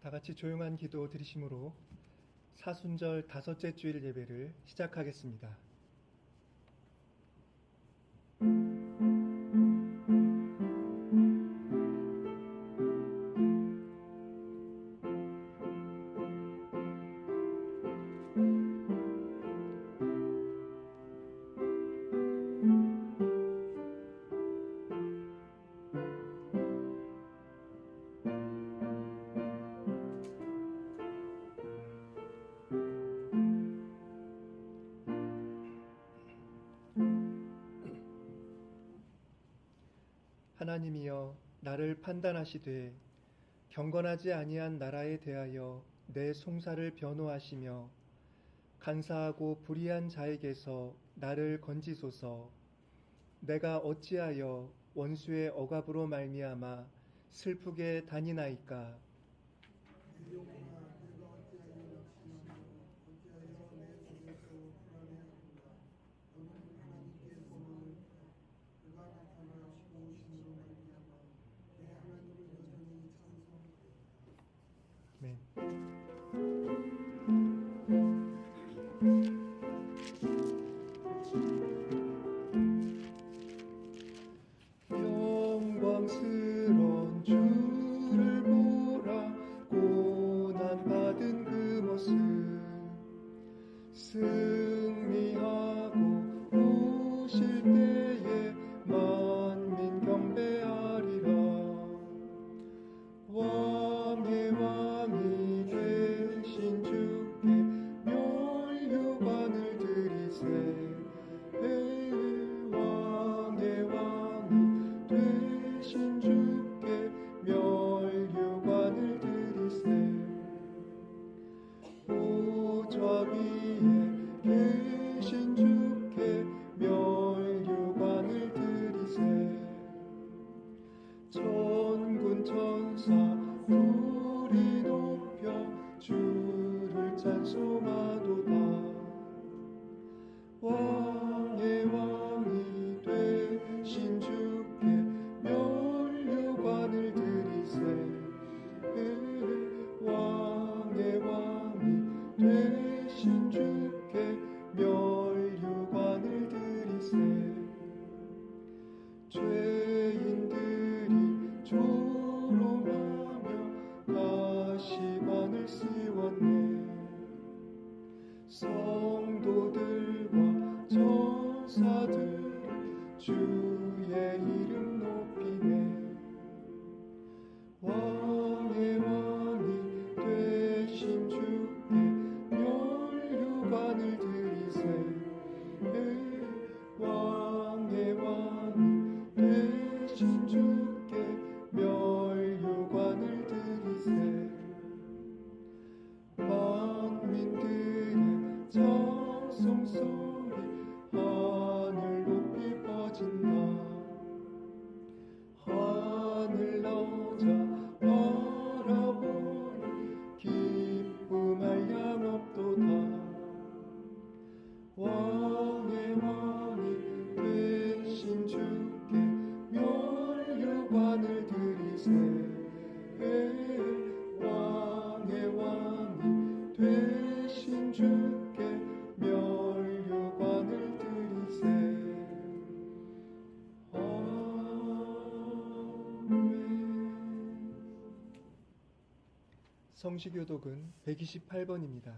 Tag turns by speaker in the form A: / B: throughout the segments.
A: 다 같이 조용한 기도 드리심으로 사순절 다섯째 주일 예배를 시작하겠습니다. 하나님이여 나를 판단하시되 경건하지 아니한 나라에 대하여 내 송사를 변호하시며 간사하고 불의한 자에게서 나를 건지소서. 내가 어찌하여 원수의 억압으로 말미암아 슬프게 다니나이까. 아멘. 영광스러운 주를 보라. 고난받은 그 모습 승리하고 오실 때에 만민 경배하리라. 왕의 왕이 되신 주께 멸류관을 드리세. 왕의 왕이 되신 주께 멸류관을 드리세. 보좌 위에 계신 주께 멸류관을 드리세. 천군 천사 우리 높여 주를 찬송하도다. 왕의 왕이 되신 주께 멸류관을 드리세. 왕의 왕이 되신 주께 멸류관을 드리세. 죄인들이 조롱하며 가시관을 씌웠네. 성도들과 천사들 주의 이름 높이네. 왕의 왕이 되신 주께 멸류관을 드리세. 왕의 왕이 되신 주께 멸류관을 드리세. 만민들의 찬송소리 하늘 높이 퍼진다. 하늘 나오자 바라보니 기쁨할 양 없도다. 왕의 왕이 되신 주께 멸류관을 드리세. 왕의 왕이 되신 주께 멸류관을 드리세. 아멘. 성시교독은 128번입니다.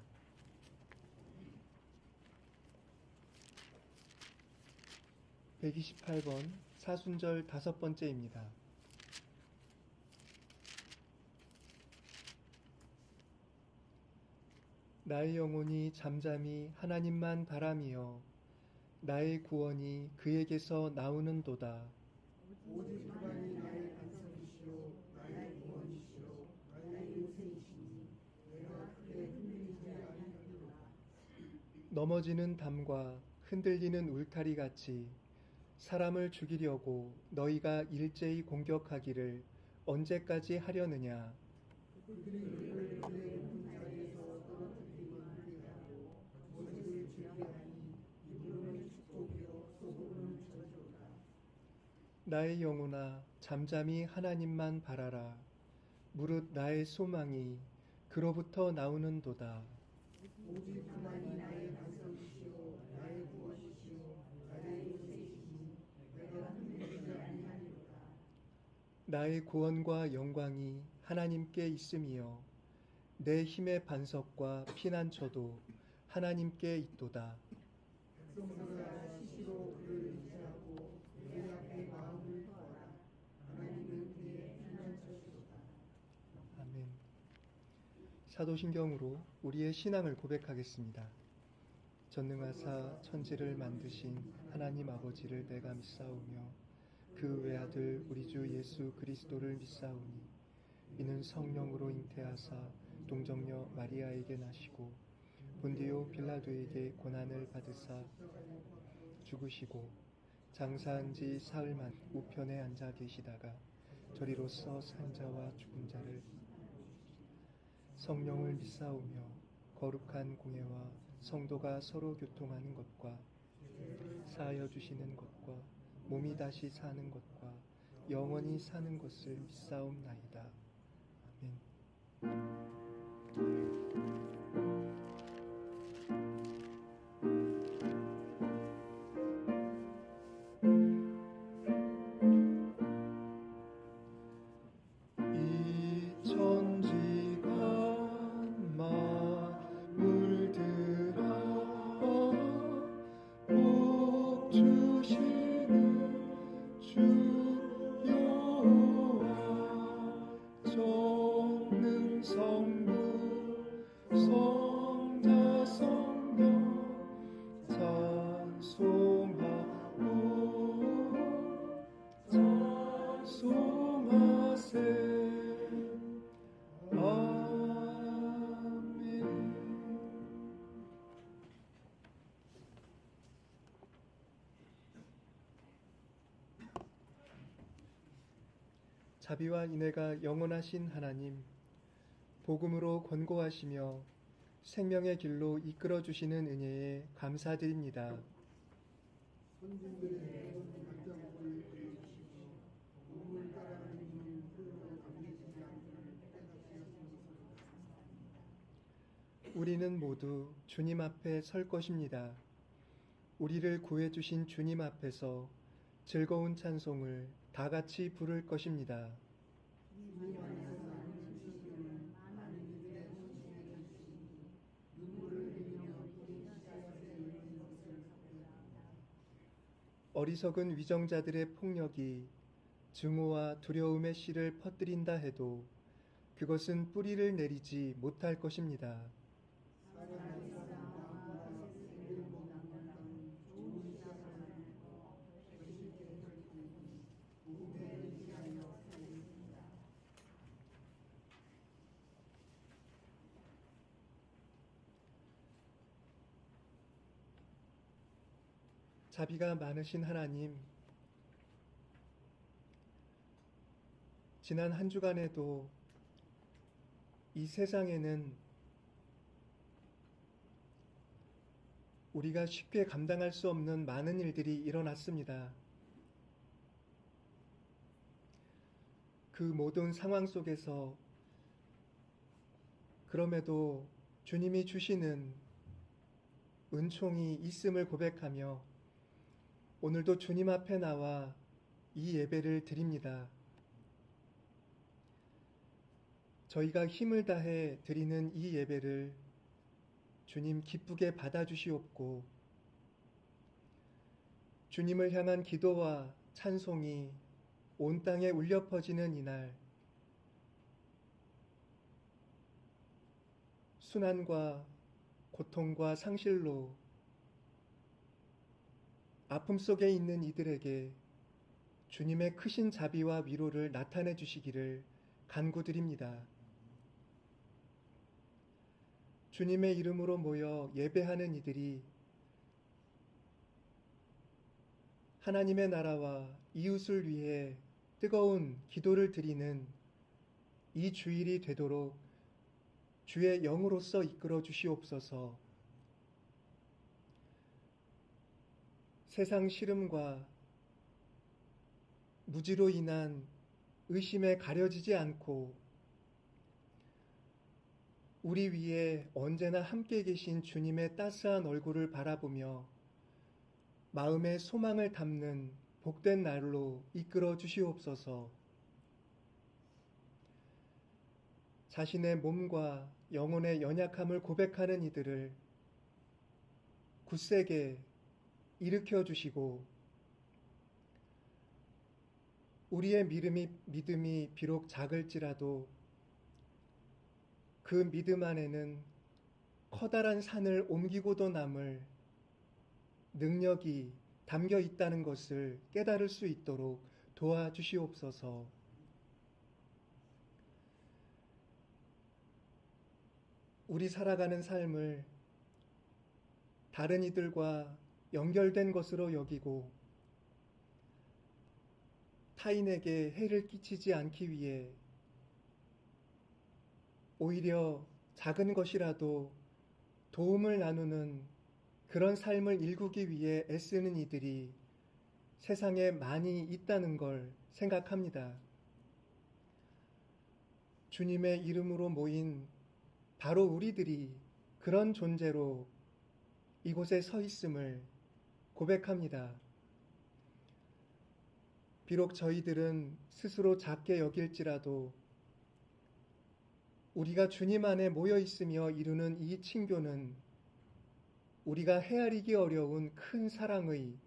A: (128번) 사순절 다섯 번째입니다. 나의 영혼이 잠잠히 하나님만 바라며 나의 구원이 그에게서 나오는도다.
B: 오직 그만이 나의 반석이시요 나의 구원이시요 나의 요새이시니 내가 크게 흔들리지 아니하리로다.
A: 넘어지는 담과 흔들리는 울타리 같이 사람을 죽이려고 너희가 일제히 공격하기를 언제까지 하려느냐.
B: 그들이 그를 그의 자리에서 떨어뜨리기만 하고 모습을 즐겨하니 입으로는 축복이요 속으로는 저주로다.
A: 나의 영혼아 잠잠히 하나님만 바라라. 무릇 나의 소망이 그로부터 나오는도다.
B: 오직 그만이 나의 반석이시오 나의 구원이시오 나의 요새이시니 내가 흔들리지 아니하리로다.
A: 나의 구원과 영광이 하나님께 있음이요 내 힘의 반석과 피난처도 하나님께 있도다.
B: 백성들아 시시로 그를 의지하고 그의 앞에 마음을 두어라. 하나님은 그의 피난처시로다.
A: 아멘. 사도신경으로 우리의 신앙을 고백하겠습니다. 전능하사 천지를 만드신 하나님 아버지를 내가 믿사오며 그 외아들 우리 주 예수 그리스도를 믿사오니 이는 성령으로 잉태하사 동정녀 마리아에게 나시고 본디오 빌라도에게 고난을 받으사 죽으시고 장사한 지 사흘만 우편에 앉아 계시다가 저리로서 산 자와 죽은 자를 성령을 믿사오며 거룩한 공예와 성도가 서로 교통하는 것과 사하여 주시는 것과 몸이 다시 사는 것과 영원히 사는 것을 믿사옵나이다. 아멘. 이 천지가 물들어 복 주시는 주 여호와 전능성부 성자 성령 찬송하고 찬송하세. 아멘. 자비와 인애가 영원하신 하나님, 복음으로 권고하시며 생명의 길로 이끌어 주시는 은혜에 감사드립니다.
B: 선진들의 각자국을 그려주시고 몸을 따라가는 이는 홀로 담기지 않음을 깨닫게 하시옵소서.
A: 우리는 모두 주님 앞에 설 것입니다. 우리를 구해주신 주님 앞에서 즐거운 찬송을 다 같이 부를 것입니다.
B: 주님 안에서 나는 주시기는 많은 이들의 헌신에 계시니 눈물을 흘리며 우리 씨앗에 열린 것을 삭제합니다.
A: 어리석은 위정자들의 폭력이 증오와 두려움의 씨를 퍼뜨린다 해도 그것은 뿌리를 내리지 못할 것입니다.
B: 사랑의 사랑과 생기를 먹는 땅은 좋은 씨앗을 내고 배실게 할 테니 복음에 의지하여 살겠습니다.
A: 자비가 많으신 하나님, 지난 한 주간에도 이 세상에는 우리가 쉽게 감당할 수 없는 많은 일들이 일어났습니다. 그 모든 상황 속에서 그럼에도 주님이 주시는 은총이 있음을 고백하며 오늘도 주님 앞에 나와 이 예배를 드립니다. 저희가 힘을 다해 드리는 이 예배를 주님 기쁘게 받아주시옵고 주님을 향한 기도와 찬송이 온 땅에 울려 퍼지는 이날 순환과 고통과 상실로 아픔 속에 있는 이들에게 주님의 크신 자비와 위로를 나타내 주시기를 간구드립니다. 주님의 이름으로 모여 예배하는 이들이 하나님의 나라와 이웃을 위해 뜨거운 기도를 드리는 이 주일이 되도록 주의 영으로서 이끌어 주시옵소서. 세상 시름과 무지로 인한 의심에 가려지지 않고 우리 위에 언제나 함께 계신 주님의 따스한 얼굴을 바라보며 마음의 소망을 담는 복된 날로 이끌어 주시옵소서. 자신의 몸과 영혼의 연약함을 고백하는 이들을 굳세게 일으켜 주시고 우리의 믿음이 비록 작을지라도 그 믿음 안에는 커다란 산을 옮기고도 남을 능력이 담겨 있다는 것을 깨달을 수 있도록 도와주시옵소서. 우리 살아가는 삶을 다른 이들과 연결된 것으로 여기고 타인에게 해를 끼치지 않기 위해 오히려 작은 것이라도 도움을 나누는 그런 삶을 일구기 위해 애쓰는 이들이 세상에 많이 있다는 걸 생각합니다. 주님의 이름으로 모인 바로 우리들이 그런 존재로 이곳에 서 있음을 고백합니다. 비록 저희들은 스스로 작게 여길지라도 우리가 주님 안에 모여 있으며 이루는 이 친교는 우리가 헤아리기 어려운 큰 사랑의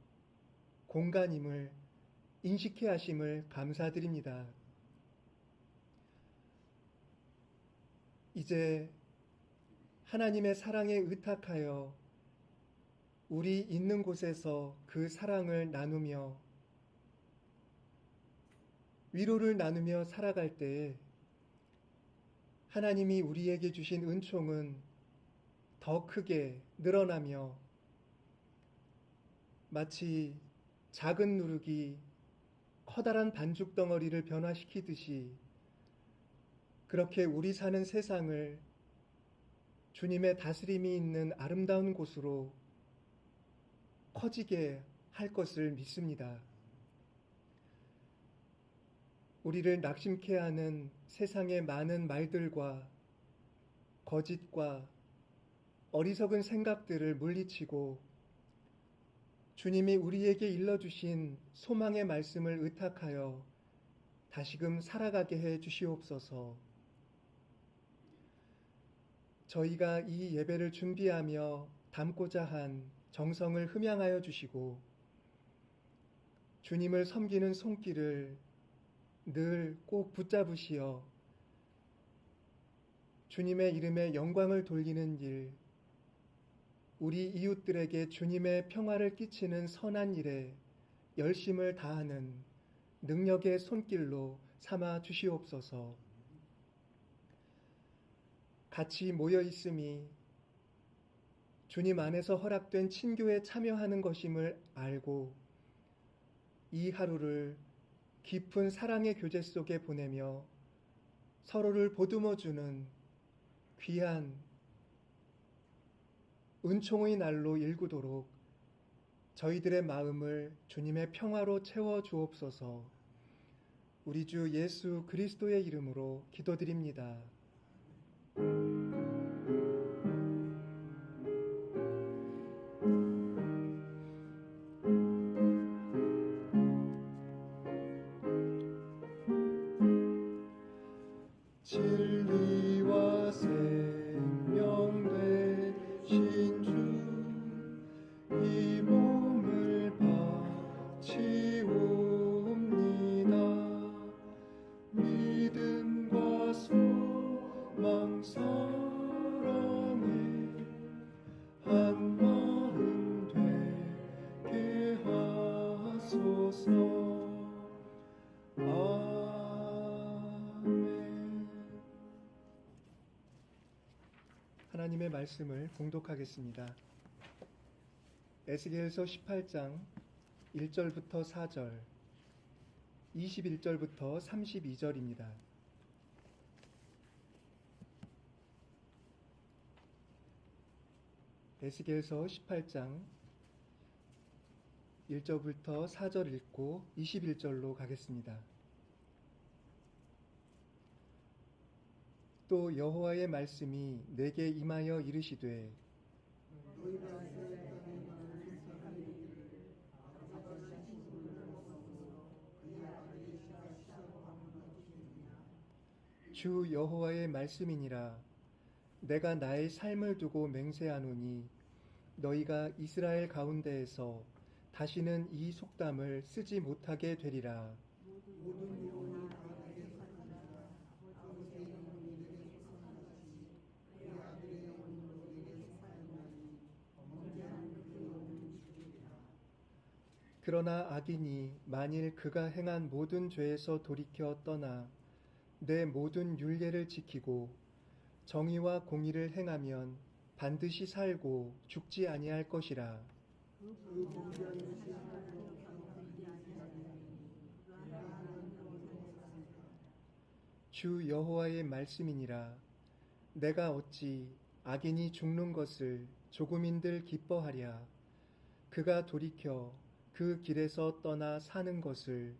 A: 공간임을 인식해 하심을 감사드립니다. 이제 하나님의 사랑에 의탁하여 우리 있는 곳에서 그 사랑을 나누며 위로를 나누며 살아갈 때에 하나님이 우리에게 주신 은총은 더 크게 늘어나며 마치 작은 누룩이 커다란 반죽 덩어리를 변화시키듯이 그렇게 우리 사는 세상을 주님의 다스림이 있는 아름다운 곳으로 커지게 할 것을 믿습니다. 우리를 낙심케 하는 세상의 많은 말들과 거짓과 어리석은 생각들을 물리치고 주님이 우리에게 일러주신 소망의 말씀을 의탁하여 다시금 살아가게 해 주시옵소서. 저희가 이 예배를 준비하며 담고자 한 정성을 흠양하여 주시고 주님을 섬기는 손길을 늘 꼭 붙잡으시어 주님의 이름에 영광을 돌리는 일, 우리 이웃들에게 주님의 평화를 끼치는 선한 일에 열심을 다하는 능력의 손길로 삼아 주시옵소서. 같이 모여 있음이 주님 안에서 허락된 친교에 참여하는 것임을 알고 이 하루를 깊은 사랑의 교제 속에 보내며 서로를 보듬어주는 귀한 은총의 날로 일구도록 저희들의 마음을 주님의 평화로 채워 주옵소서. 우리 주 예수 그리스도의 이름으로 기도드립니다. 진리와 생명 되신 주, 이 몸을 바치옵니다. 믿음과 소망 사랑에 한 마음 되게 하소서. 하나님의 말씀을 봉독하겠습니다. 에스겔서 18장 1절부터 4절, 21절부터 32절입니다. 에스겔서 18장 1절부터 4절 읽고 21절로 가겠습니다. 또 여호와의 말씀이 내게 임하여 이르시되
B: 너희가 이스라엘 땅에 많은 사람의 일을 아버지 친구를 없어서 그의 아들의 시작시라고 하는 것이느냐.
A: 주 여호와의 말씀이니라. 내가 나의 삶을 두고 맹세하노니 너희가 이스라엘 가운데에서 다시는 이 속담을 쓰지 못하게 되리라.
B: 모든 영혼이 다 내게 속하니라. 아버지의 영혼이 내게 속하같이 그의 아들의 영혼도 내게 속하였나니 범죄한 그 영혼은 죽으리라.
A: 그러나 악인이 만일 그가 행한 모든 죄에서 돌이켜 떠나 내 모든 율례를 지키고 정의와 공의를 행하면 반드시 살고 죽지 아니할 것이라.
B: 그 범죄한 것이 하나도 경험하지 아니하리니 그가 하나는 영원히 사니라.
A: 주 여호와의 말씀이니라. 내가 어찌 악인이 죽는 것을 조금인들 기뻐하랴. 그가 돌이켜 그 길에서 떠나 사는 것을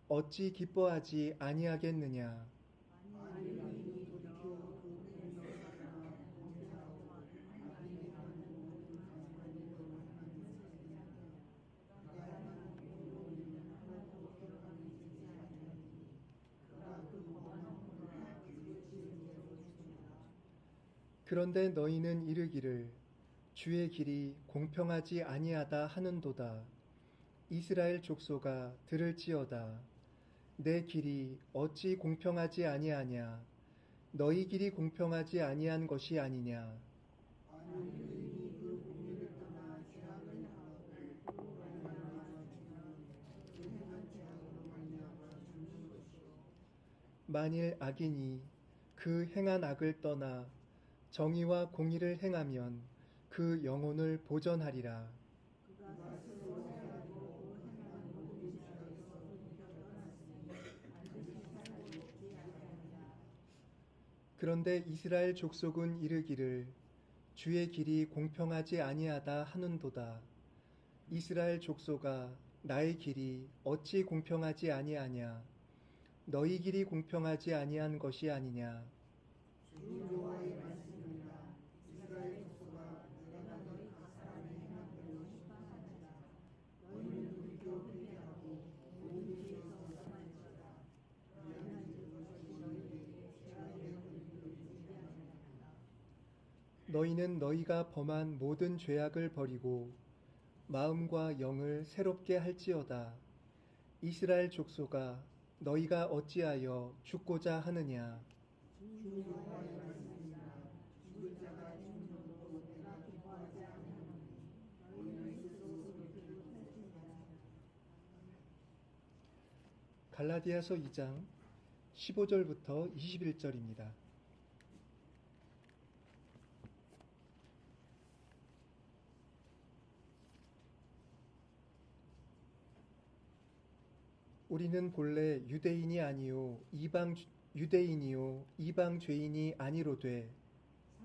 A: 어찌 기뻐하지 아니하겠느냐.
B: 만일 의인이 돌이켜 그 길에서 살아 범죄하고 악인이 하는 모든 가증한 일로 하나님을 찾으면 그가 행한 공로는 하나도 기록함이 되지 아니하니 그가 그 범한 혼과 그 지은 죄로 죽으리라.
A: 그런데 너희는 이르기를 주의 길이 공평하지 아니하다 하는도다. 이스라엘 족속아 들을지어다. 내 길이 어찌 공평하지 아니하냐. 너희 길이 공평하지 아니한 것이 아니냐.
B: 만일 의인이 그 공의를 떠나 죄악을 행하고 그로 말미암아 죽으면 그 행한 죄악으로 말미암아 죽는 것이요.
A: 만일 악인이 그 행한 악을 떠나 정의와 공의를 행하면 그 영혼을 보전하리라.
B: 그가 스스로 행하고 행한 모든 죄악에서 돌이켜 떠났으니 반드시 살고 죽지 아니하리라.
A: 그런데 이스라엘 족속은 이르기를 주의 길이 공평하지 아니하다 하는도다. 이스라엘 족속아 나의 길이 어찌 공평하지 아니하냐. 너희 길이 공평하지 아니한 것이 아니냐.
B: 주 여호와의 말씀이니라. 이스라엘 족속아 내가 너희 각 사람의 행한 대로 심판하리라. 너희는 돌이켜 회개하고 모든 죄에서 떠날지어다. 미안한 그것이 너희에게 죄악의 권리를 주지 아니하리라.
A: 너희는 너희가 범한 모든 죄악을 버리고 마음과 영을 새롭게 할지어다. 이스라엘 족속아 너희가 어찌하여 죽고자 하느냐.
B: 주 여호와의 말씀이니라. 죽을 자가 죽는 것도 내가 기뻐하지 아니하노니 너희는 스스로 그렇게 할지니라.
A: 갈라디아서 2장 15절부터 21절입니다. 우리는 본래 유대인이 아니요 유대인이요 이방 죄인이 아니로되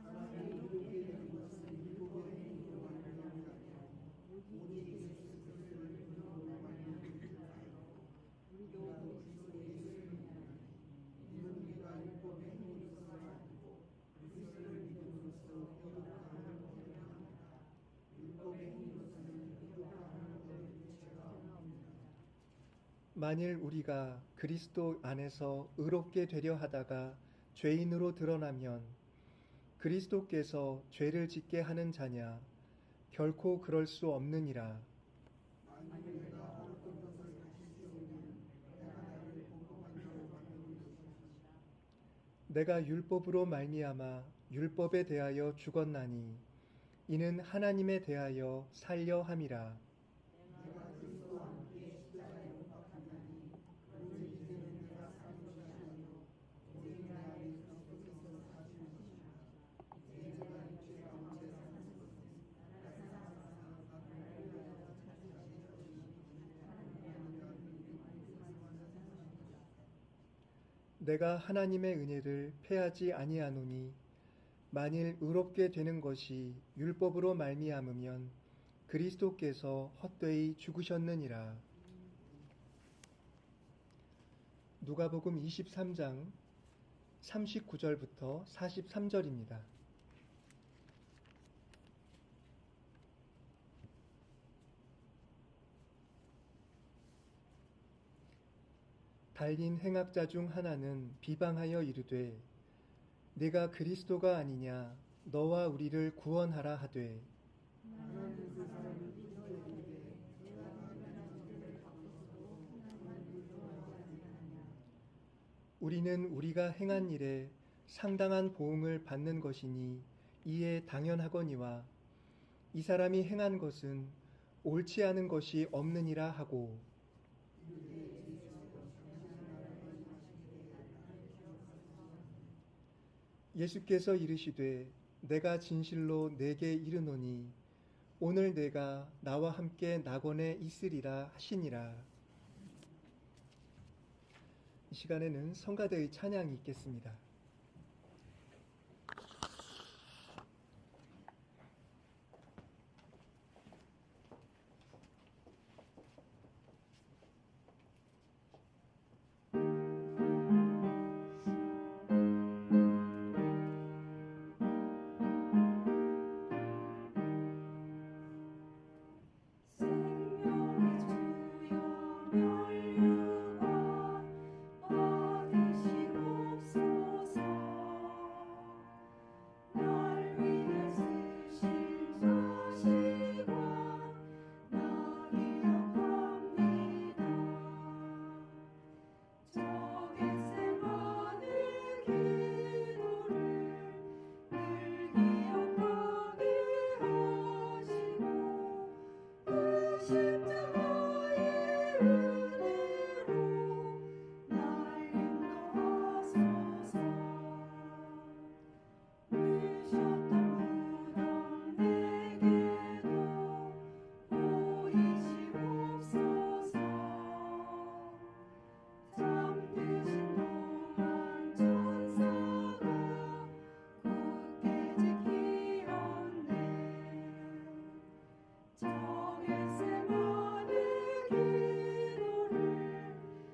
B: 사람이 이롭게 되는 것은 율법의 행위로 말미암은 오직 예수 그리스도를 믿음으로 말미암은 줄알고 우리도 그리스도 예수를 믿나니 이는 우리가 율법의 행위로서 아니고 그리스도를 믿음으로써 의롭다함을 얻으려 합니다. 율법의 행위로서는 의롭다함을 얻을 죄가 없느니라.
A: 만일 우리가 그리스도 안에서 의롭게 되려 하다가 죄인으로 드러나면 그리스도께서 죄를 짓게 하는 자냐. 결코 그럴 수 없느니라.
B: 만일 내가 어떤 것을 다시 세우면 내가 나를 공범한 자로 만드는 것이라.
A: 내가 율법으로 말미암아 율법에 대하여 죽었나니 이는 하나님에 대하여 살려 함이라.
B: 내가 그리스도와 함께 십자가에 못 박혔나니 그러므로 이제는 내가 사는 것이 아니요 오직 내 안에 그리스도께서 사시는 것이라. 이제 내가 육체 가운데 사는 것은 나를 사랑하사 나를 위하여 찾으신 것이니 하나님의 은혜를 믿음으로 사는 것이라.
A: 내가 하나님의 은혜를 패하지 아니하노니 만일 의롭게 되는 것이 율법으로 말미암으면 그리스도께서 헛되이 죽으셨느니라. 누가복음 23장 39절부터 43절입니다. 달린 행악자 중 하나는 비방하여 이르되 내가 그리스도가 아니냐 너와 우리를 구원하라 하되
B: 나는 그 사람을 기도했는데 내가 그들의 죄를 갚았어도 나만 구원하지 아니하냐.
A: 우리는 우리가 행한 일에 상당한 보응을 받는 것이니 이에 당연하거니와 이 사람이 행한 것은 옳지 않은 것이 없느니라 하고 예수께서 이르시되 내가 진실로 내게 이르노니 오늘 내가 나와 함께 낙원에 있으리라 하시니라. 이 시간에는 성가대의 찬양이 있겠습니다.
B: 생명의 주여 멸류관 받으시옵소서. 날 위해 쓰신 저 시간 나 기억합니다. 저 겟세마네 기도를 늘 기억하게 하시고 그 십자가의 은혜로 날 인도하소서. 위셨던 무덤 내게도 보이시옵소서. 잠드신 동안 천사가 굳게 지키었네. 저 겟세마네 기도를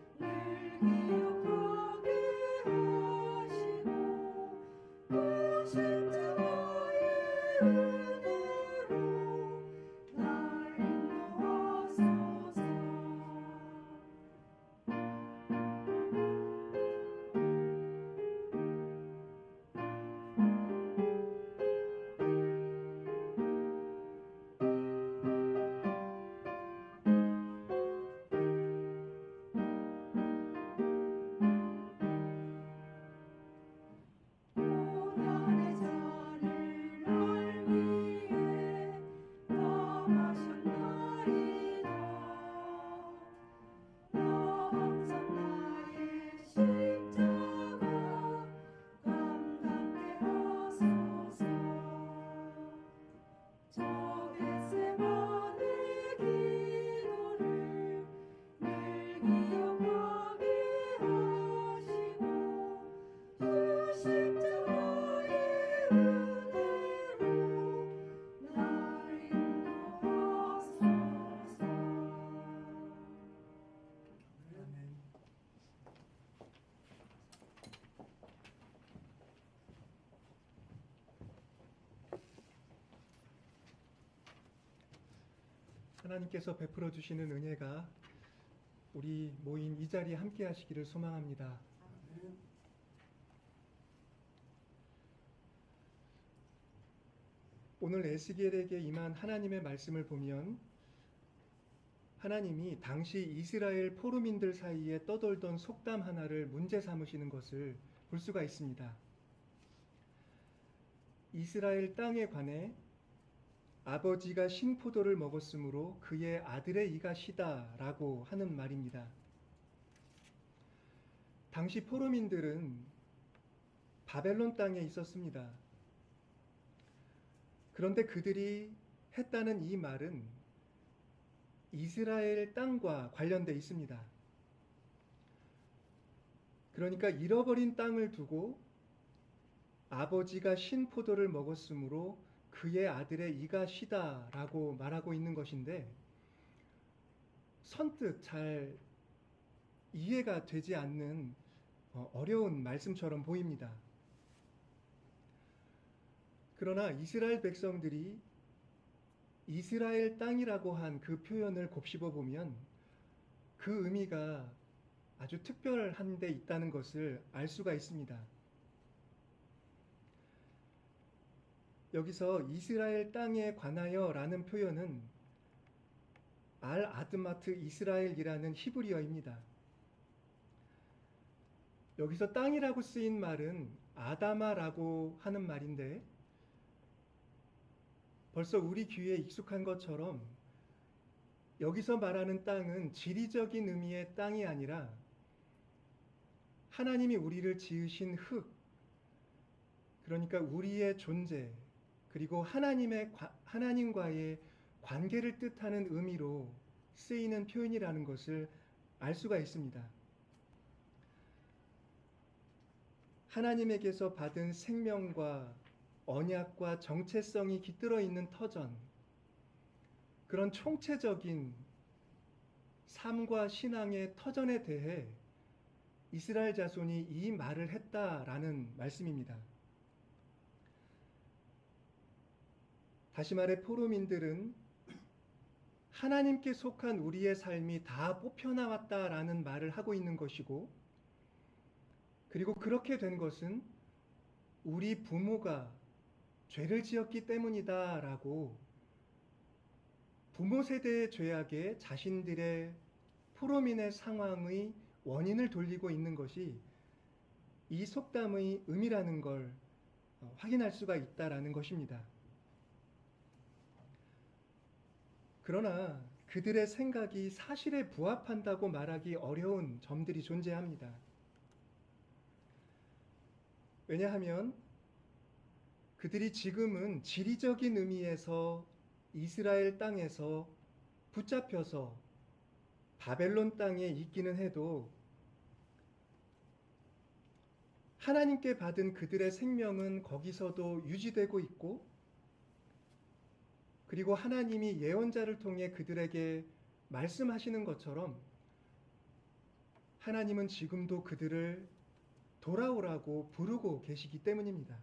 B: 늘 기억하게 하시고 그 십자가의 은혜로 날 인도하소서. 고난의 잔을 날 위해 다 마셨나이다. 나 항상 나의 십자가 감당케 하소서. 저 겟세마네 기도를 늘 기억하게 하시고 그 십자가의 은혜로 날 인도하소서.
A: 아멘. 하나님께서 베풀어 주시는 은혜가 우리 모인 이 자리에 함께 하시기를 소망합니다. 오늘 에스겔에게 임한 하나님의 말씀을 보면 하나님이 당시 이스라엘 포로민들 사이에 떠돌던 속담 하나를 문제 삼으시는 것을 볼 수가 있습니다. 이스라엘 땅에 관해 아버지가 신포도를 먹었으므로 그의 아들의 이가 시다라고 하는 말입니다. 당시 포로민들은 바벨론 땅에 있었습니다. 그런데 그들이 했다는 이 말은 이스라엘 땅과 관련되어 있습니다. 그러니까 잃어버린 땅을 두고 아버지가 신포도를 먹었으므로 그의 아들의 이가 시다라고 말하고 있는 것인데 선뜻 잘 이해가 되지 않는 어려운 말씀처럼 보입니다. 그러나 이스라엘 백성들이 이스라엘 땅이라고 한 그 표현을 곱씹어 보면 그 의미가 아주 특별한 데 있다는 것을 알 수가 있습니다. 여기서 이스라엘 땅에 관하여 라는 표현은 알 아드마트 이스라엘이라는 히브리어입니다. 여기서 땅이라고 쓰인 말은 아다마라고 하는 말인데 벌써 우리 귀에 익숙한 것처럼 여기서 말하는 땅은 지리적인 의미의 땅이 아니라 하나님이 우리를 지으신 흙, 그러니까 우리의 존재, 그리고 하나님과의 관계를 뜻하는 의미로 쓰이는 표현이라는 것을 알 수가 있습니다. 하나님에게서 받은 생명과 언약과 정체성이 깃들어 있는 터전, 그런 총체적인 삶과 신앙의 터전에 대해 이스라엘 자손이 이 말을 했다라는 말씀입니다. 다시 말해 포로민들은 하나님께 속한 우리의 삶이 다 뽑혀나왔다라는 말을 하고 있는 것이고, 그리고 그렇게 된 것은 우리 부모가 죄를 지었기 때문이다라고 부모 세대의 죄악에 자신들의 포로민의 상황의 원인을 돌리고 있는 것이 이 속담의 의미라는 걸 확인할 수가 있다라는 것입니다. 그러나 그들의 생각이 사실에 부합한다고 말하기 어려운 점들이 존재합니다. 왜냐하면 그들이 지금은 지리적인 의미에서 이스라엘 땅에서 붙잡혀서 바벨론 땅에 있기는 해도 하나님께 받은 그들의 생명은 거기서도 유지되고 있고, 그리고 하나님이 예언자를 통해 그들에게 말씀하시는 것처럼 하나님은 지금도 그들을 돌아오라고 부르고 계시기 때문입니다.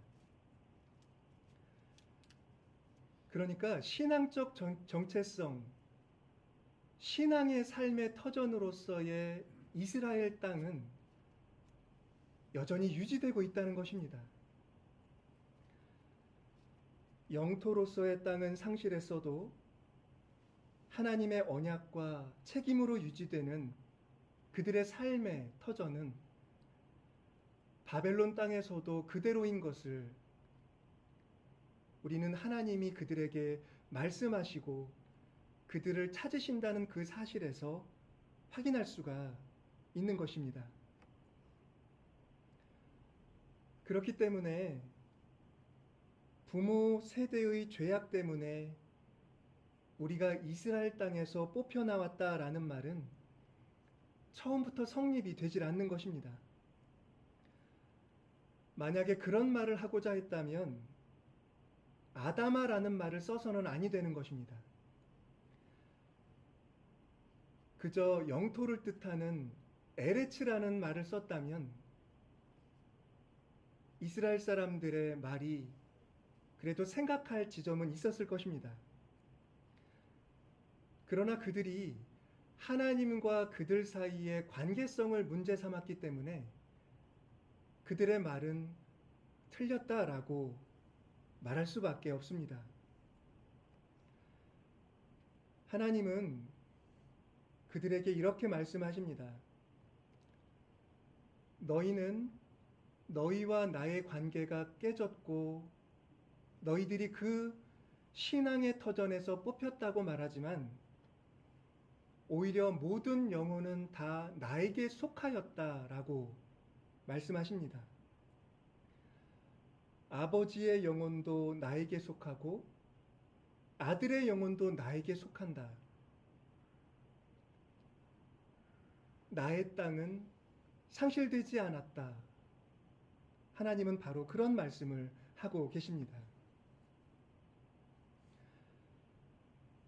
A: 그러니까 신앙적 정체성, 신앙의 삶의 터전으로서의 이스라엘 땅은 여전히 유지되고 있다는 것입니다. 영토로서의 땅은 상실했어도 하나님의 언약과 책임으로 유지되는 그들의 삶의 터전은 바벨론 땅에서도 그대로인 것을 우리는 하나님이 그들에게 말씀하시고 그들을 찾으신다는 그 사실에서 확인할 수가 있는 것입니다. 그렇기 때문에 부모 세대의 죄악 때문에 우리가 이스라엘 땅에서 뽑혀나왔다라는 말은 처음부터 성립이 되질 않는 것입니다. 만약에 그런 말을 하고자 했다면 아다마라는 말을 써서는 아니 되는 것입니다. 그저 영토를 뜻하는 에레츠라는 말을 썼다면 이스라엘 사람들의 말이 그래도 생각할 지점은 있었을 것입니다. 그러나 그들이 하나님과 그들 사이의 관계성을 문제 삼았기 때문에 그들의 말은 틀렸다라고 말할 수밖에 없습니다. 하나님은 그들에게 이렇게 말씀하십니다. 너희는 너희와 나의 관계가 깨졌고 너희들이 그 신앙의 터전에서 뽑혔다고 말하지만 오히려 모든 영혼은 다 나에게 속하였다라고 말씀하십니다. 아버지의 영혼도 나에게 속하고 아들의 영혼도 나에게 속한다. 나의 땅은 상실되지 않았다. 하나님은 바로 그런 말씀을 하고 계십니다.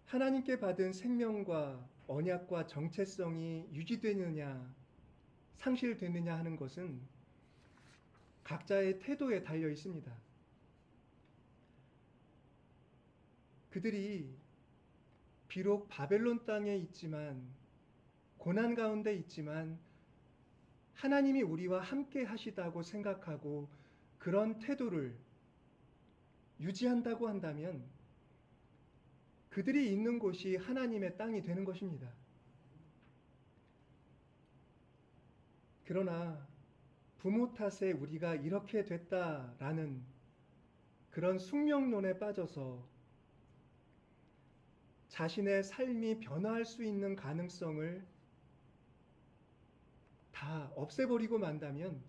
A: 하나님께 받은 생명과 언약과 정체성이 유지되느냐, 상실되느냐 하는 것은 각자의 태도에 달려 있습니다. 그들이 비록 바벨론 땅에 있지만, 고난 가운데 있지만 하나님이 우리와 함께 하시다고 생각하고 그런 태도를 유지한다고 한다면 그들이 있는 곳이 하나님의 땅이 되는 것입니다. 그러나 부모 탓에 우리가 이렇게 됐다라는 그런 숙명론에 빠져서 자신의 삶이 변화할 수 있는 가능성을 다 없애버리고 만다면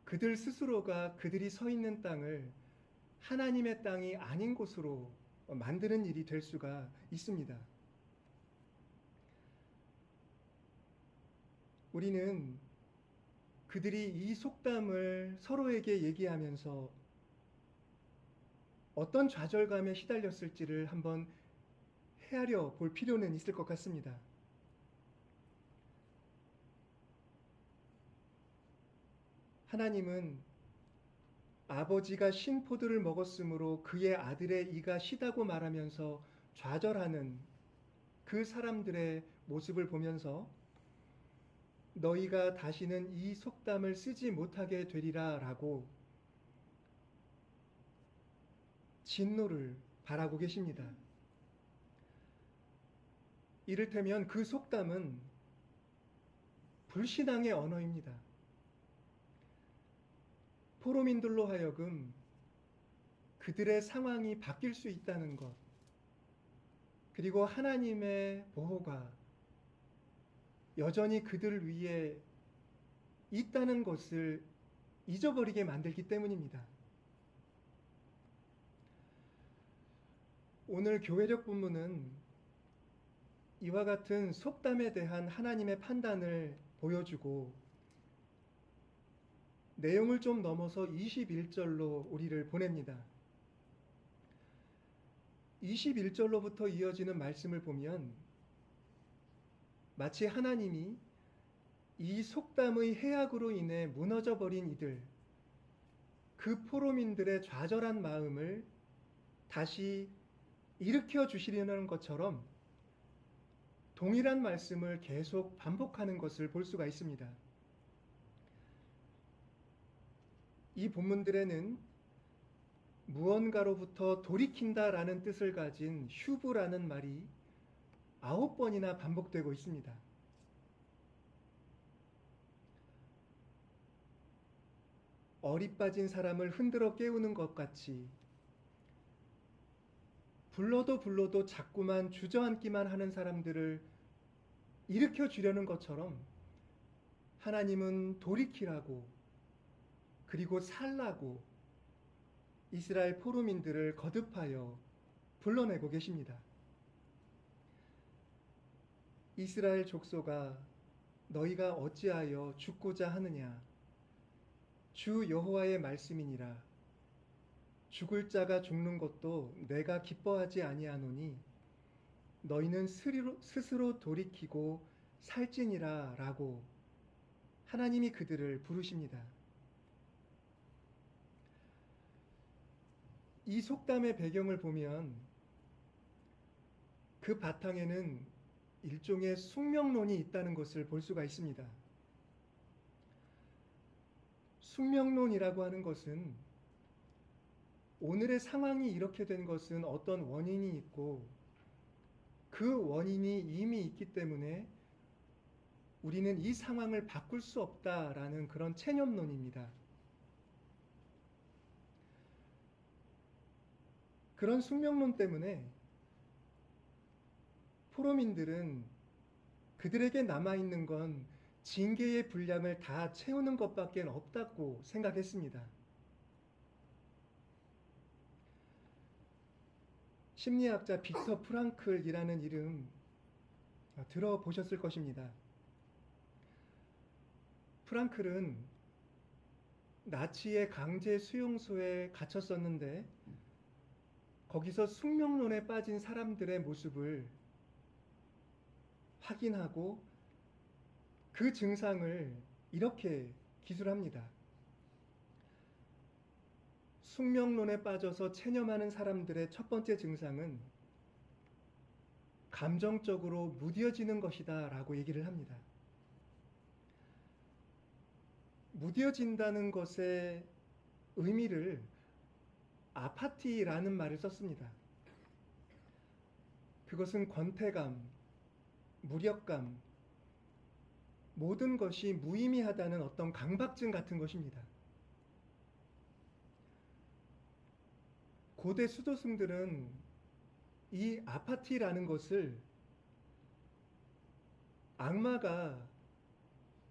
A: 그들 스스로가 그들이 서 있는 땅을 하나님의 땅이 아닌 곳으로 만드는 일이 될 수가 있습니다. 우리는 그들이 이 속담을 서로에게 얘기하면서 어떤 좌절감에 시달렸을지를 한번 헤아려 볼 필요는 있을 것 같습니다. 하나님은 아버지가 신 포도를 먹었으므로 그의 아들의 이가 시다고 말하면서 좌절하는 그 사람들의 모습을 보면서 너희가 다시는 이 속담을 쓰지 못하게 되리라 라고 진노를 바라고 계십니다. 이를테면 그 속담은 불신앙의 언어입니다. 포로민들로 하여금 그들의 상황이 바뀔 수 있다는 것, 그리고 하나님의 보호가 여전히 그들 위에 있다는 것을 잊어버리게 만들기 때문입니다. 오늘 교회적 본문은 이와 같은 속담에 대한 하나님의 판단을 보여주고 내용을 좀 넘어서 21절로 우리를 보냅니다. 21절로부터 이어지는 말씀을 보면 마치 하나님이 이 속담의 해악으로 인해 무너져 버린 이들, 그 포로민들의 좌절한 마음을 다시 일으켜 주시려는 것처럼 동일한 말씀을 계속 반복하는 것을 볼 수가 있습니다. 이 본문들에는 무언가로부터 돌이킨다라는 뜻을 가진 휴브라는 말이 9번이나 반복되고 있습니다. 어리 빠진 사람을 흔들어 깨우는 것 같이 불러도 자꾸만 주저앉기만 하는 사람들을 일으켜 주려는 것처럼 하나님은 돌이키라고 그리고 살라고 이스라엘 포로민들을 거듭하여 불러내고 계십니다. 이스라엘 족속아, 너희가 어찌하여 죽고자 하느냐? 주 여호와의 말씀이니라. 죽을 자가 죽는 것도 내가 기뻐하지 아니하노니 너희는 스스로 돌이키고 살지니라 라고 하나님이 그들을 부르십니다. 이 속담의 배경을 보면 그 바탕에는 일종의 숙명론이 있다는 것을 볼 수가 있습니다. 숙명론이라고 하는 것은 오늘의 상황이 이렇게 된 것은 어떤 원인이 있고 그 원인이 이미 있기 때문에 우리는 이 상황을 바꿀 수 없다라는 그런 체념론입니다. 그런 숙명론 때문에 포로민들은 그들에게 남아있는 건 징계의 분량을 다 채우는 것밖에 없다고 생각했습니다. 심리학자 빅터 프랑클이라는 이름 들어보셨을 것입니다. 프랑클은 나치의 강제 수용소에 갇혔었는데 거기서 숙명론에 빠진 사람들의 모습을 확인하고 그 증상을 이렇게 기술합니다. 숙명론에 빠져서 체념하는 사람들의 첫 번째 증상은 감정적으로 무뎌지는 것이다 라고 얘기를 합니다. 무뎌진다는 것의 의미를 아파티라는 말을 썼습니다. 그것은 권태감, 무력감, 모든 것이 무의미하다는 어떤 강박증 같은 것입니다. 고대 수도승들은 이 아파티라는 것을 악마가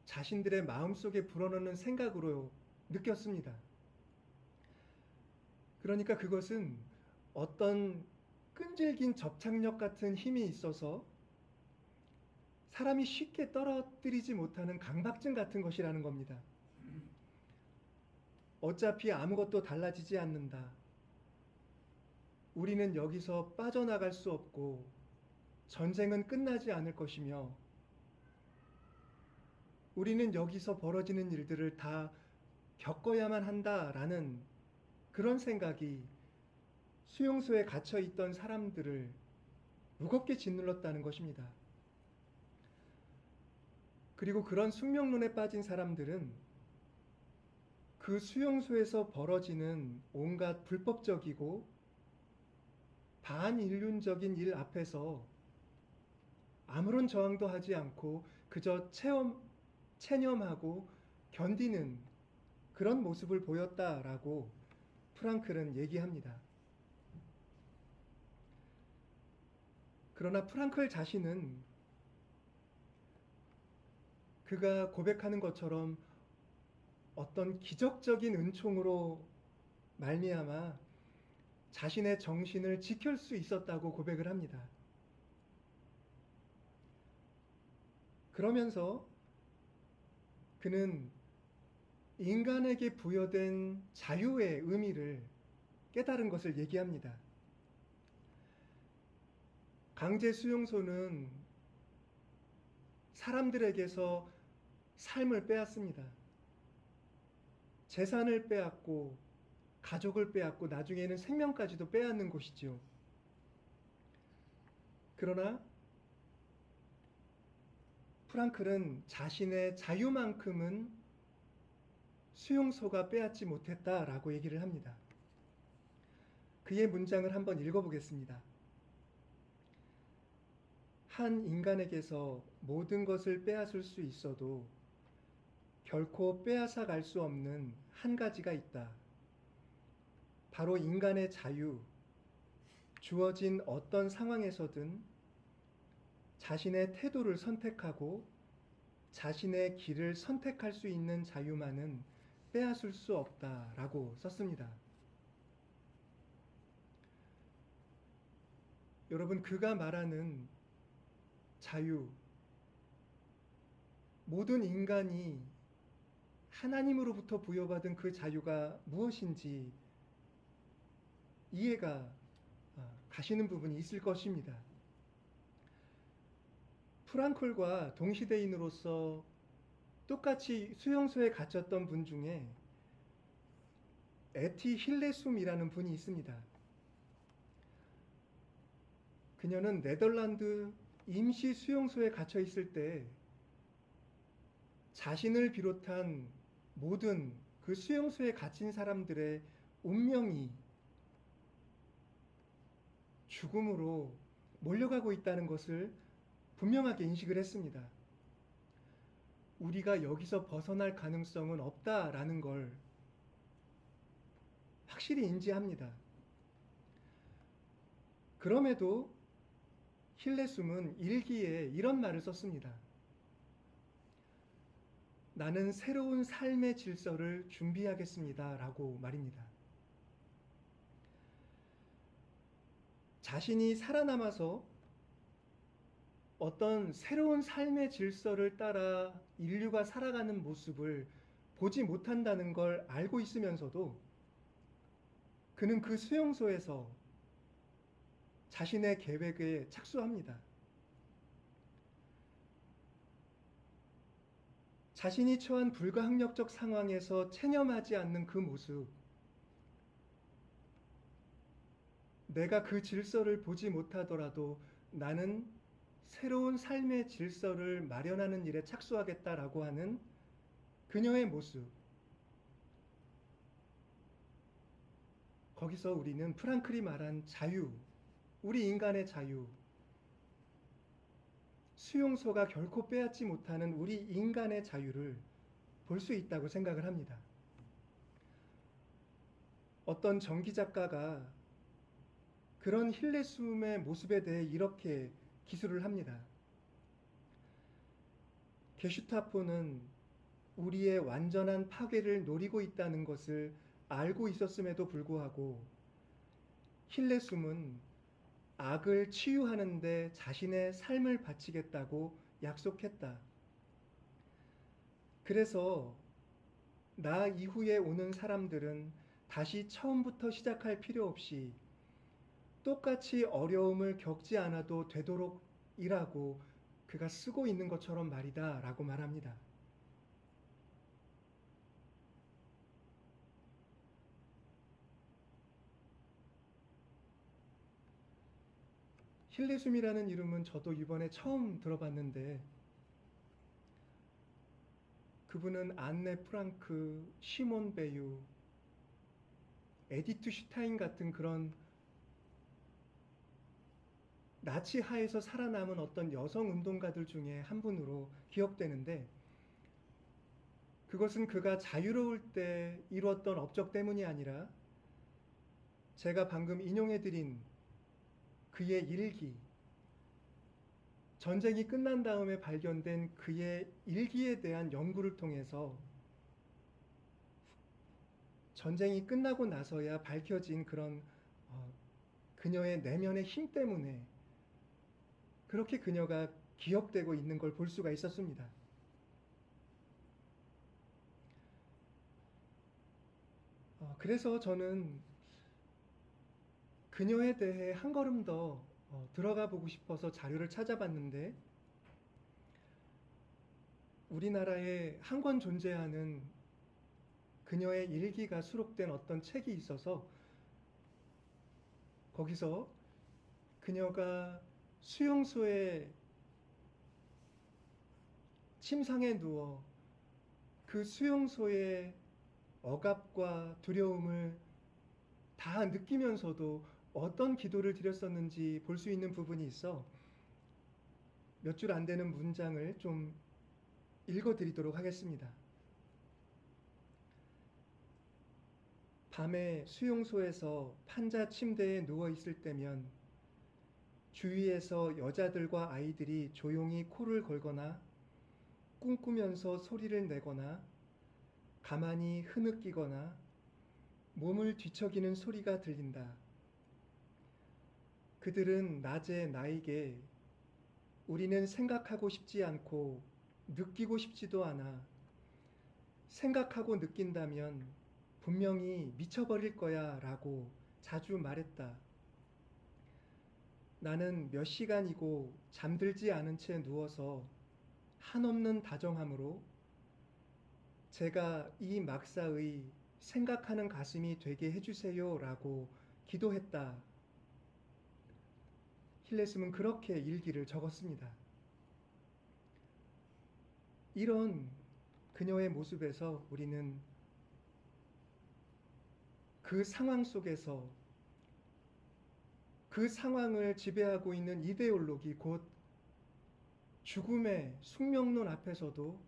A: 자신들의 마음속에 불어넣는 생각으로 느꼈습니다. 그러니까 그것은 어떤 끈질긴 접착력 같은 힘이 있어서 사람이 쉽게 떨어뜨리지 못하는 강박증 같은 것이라는 겁니다. 어차피 아무것도 달라지지 않는다. 우리는 여기서 빠져나갈 수 없고 전쟁은 끝나지 않을 것이며 우리는 여기서 벌어지는 일들을 다 겪어야만 한다라는 그런 생각이 수용소에 갇혀 있던 사람들을 무겁게 짓눌렀다는 것입니다. 그리고 그런 숙명론에 빠진 사람들은 그 수용소에서 벌어지는 온갖 불법적이고 반인륜적인 일 앞에서 아무런 저항도 하지 않고 그저 체념하고 견디는 그런 모습을 보였다라고 프랑클은 얘기합니다. 그러나 프랑클 자신은 그가 고백하는 것처럼 어떤 기적적인 은총으로 말미암아 자신의 정신을 지킬 수 있었다고 고백을 합니다. 그러면서 그는 인간에게 부여된 자유의 의미를 깨달은 것을 얘기합니다. 강제 수용소는 사람들에게서 삶을 빼앗습니다. 재산을 빼앗고 가족을 빼앗고 나중에는 생명까지도 빼앗는 곳이지요. 그러나 프랑클은 자신의 자유만큼은 수용소가 빼앗지 못했다라고 얘기를 합니다. 그의 문장을 한번 읽어보겠습니다. 한 인간에게서 모든 것을 빼앗을 수 있어도 결코 빼앗아 갈 수 없는 한 가지가 있다. 바로 인간의 자유, 주어진 어떤 상황에서든 자신의 태도를 선택하고 자신의 길을 선택할 수 있는 자유만은 빼앗을 수 없다라고 썼습니다. 여러분, 그가 말하는 자유, 모든 인간이 하나님으로부터 부여받은 그 자유가 무엇인지 이해가 가시는 부분이 있을 것입니다. 프랑클과 동시대인으로서 똑같이 수용소에 갇혔던 분 중에 에티 힐레숨이라는 분이 있습니다. 그녀는 네덜란드 임시 수용소에 갇혀 있을 때 자신을 비롯한 모든 그 수용소에 갇힌 사람들의 운명이 죽음으로 몰려가고 있다는 것을 분명하게 인식을 했습니다. 우리가 여기서 벗어날 가능성은 없다라는 걸 확실히 인지합니다. 그럼에도 힐레숨은 일기에 이런 말을 썼습니다. 나는 새로운 삶의 질서를 준비하겠습니다. 라고 말입니다. 자신이 살아남아서 어떤 새로운 삶의 질서를 따라 인류가 살아가는 모습을 보지 못한다는 걸 알고 있으면서도 그는 그 수용소에서 자신의 계획에 착수합니다. 자신이 처한 불가항력적 상황에서 체념하지 않는 그 모습, 내가 그 질서를 보지 못하더라도 나는 새로운 삶의 질서를 마련하는 일에 착수하겠다라고 하는 그녀의 모습, 거기서 우리는 프랑클이 말한 자유, 우리 인간의 자유, 수용소가 결코 빼앗지 못하는 우리 인간의 자유를 볼 수 있다고 생각을 합니다. 어떤 전기 작가가 그런 힐레숨의 모습에 대해 이렇게 기술을 합니다. 게슈타포는 우리의 완전한 파괴를 노리고 있다는 것을 알고 있었음에도 불구하고 힐레숨은 악을 치유하는데 자신의 삶을 바치겠다고 약속했다. 그래서 나 이후에 오는 사람들은 다시 처음부터 시작할 필요 없이 똑같이 어려움을 겪지 않아도 되도록 이라고 그가 쓰고 있는 것처럼 말이다 라고 말합니다. 힐레숨이라는 이름은 저도 이번에 처음 들어봤는데 그분은 안네 프랑크, 시몬 베유, 에디트 슈타인 같은 그런 나치 하에서 살아남은 어떤 여성 운동가들 중에 한 분으로 기억되는데 그것은 그가 자유로울 때 이루었던 업적 때문이 아니라 제가 방금 인용해드린 그의 일기, 전쟁이 끝난 다음에 발견된 그의 일기에 대한 연구를 통해서 전쟁이 끝나고 나서야 밝혀진 그런 그녀의 내면의 힘 때문에 그렇게 그녀가 기억되고 있는 걸 볼 수가 있었습니다. 그래서 저는 그녀에 대해 한 걸음 더 들어가 보고 싶어서 자료를 찾아봤는데 우리나라에 한 권 존재하는 그녀의 일기가 수록된 어떤 책이 있어서 거기서 그녀가 수용소에 침상에 누워 그 수용소의 억압과 두려움을 다 느끼면서도 어떤 기도를 드렸었는지 볼 수 있는 부분이 있어 몇 줄 안 되는 문장을 좀 읽어드리도록 하겠습니다. 밤에 수용소에서 판자 침대에 누워 있을 때면 주위에서 여자들과 아이들이 조용히 코를 걸거나 꿈꾸면서 소리를 내거나 가만히 흐느끼거나 몸을 뒤척이는 소리가 들린다. 그들은 낮에 나에게 우리는 생각하고 싶지 않고 느끼고 싶지도 않아. 생각하고 느낀다면 분명히 미쳐버릴 거야 라고 자주 말했다. 나는 몇 시간이고 잠들지 않은 채 누워서 한없는 다정함으로 제가 이 막사의 생각하는 가슴이 되게 해주세요 라고 기도했다. 힐레숨은 그렇게 일기를 적었습니다. 이런 그녀의 모습에서 우리는 그 상황 속에서 그 상황을 지배하고 있는 이데올로기 곧 죽음의 숙명론 앞에서도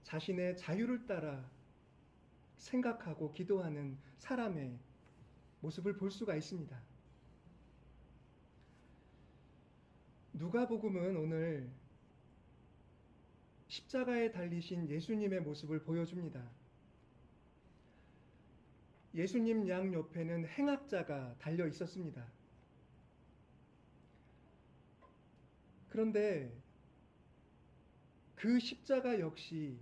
A: 자신의 자유를 따라 생각하고 기도하는 사람의 모습을 볼 수가 있습니다. 누가복음은 오늘 십자가에 달리신 예수님의 모습을 보여줍니다. 예수님 양 옆에는 행악자가 달려 있었습니다. 그런데 그 십자가 역시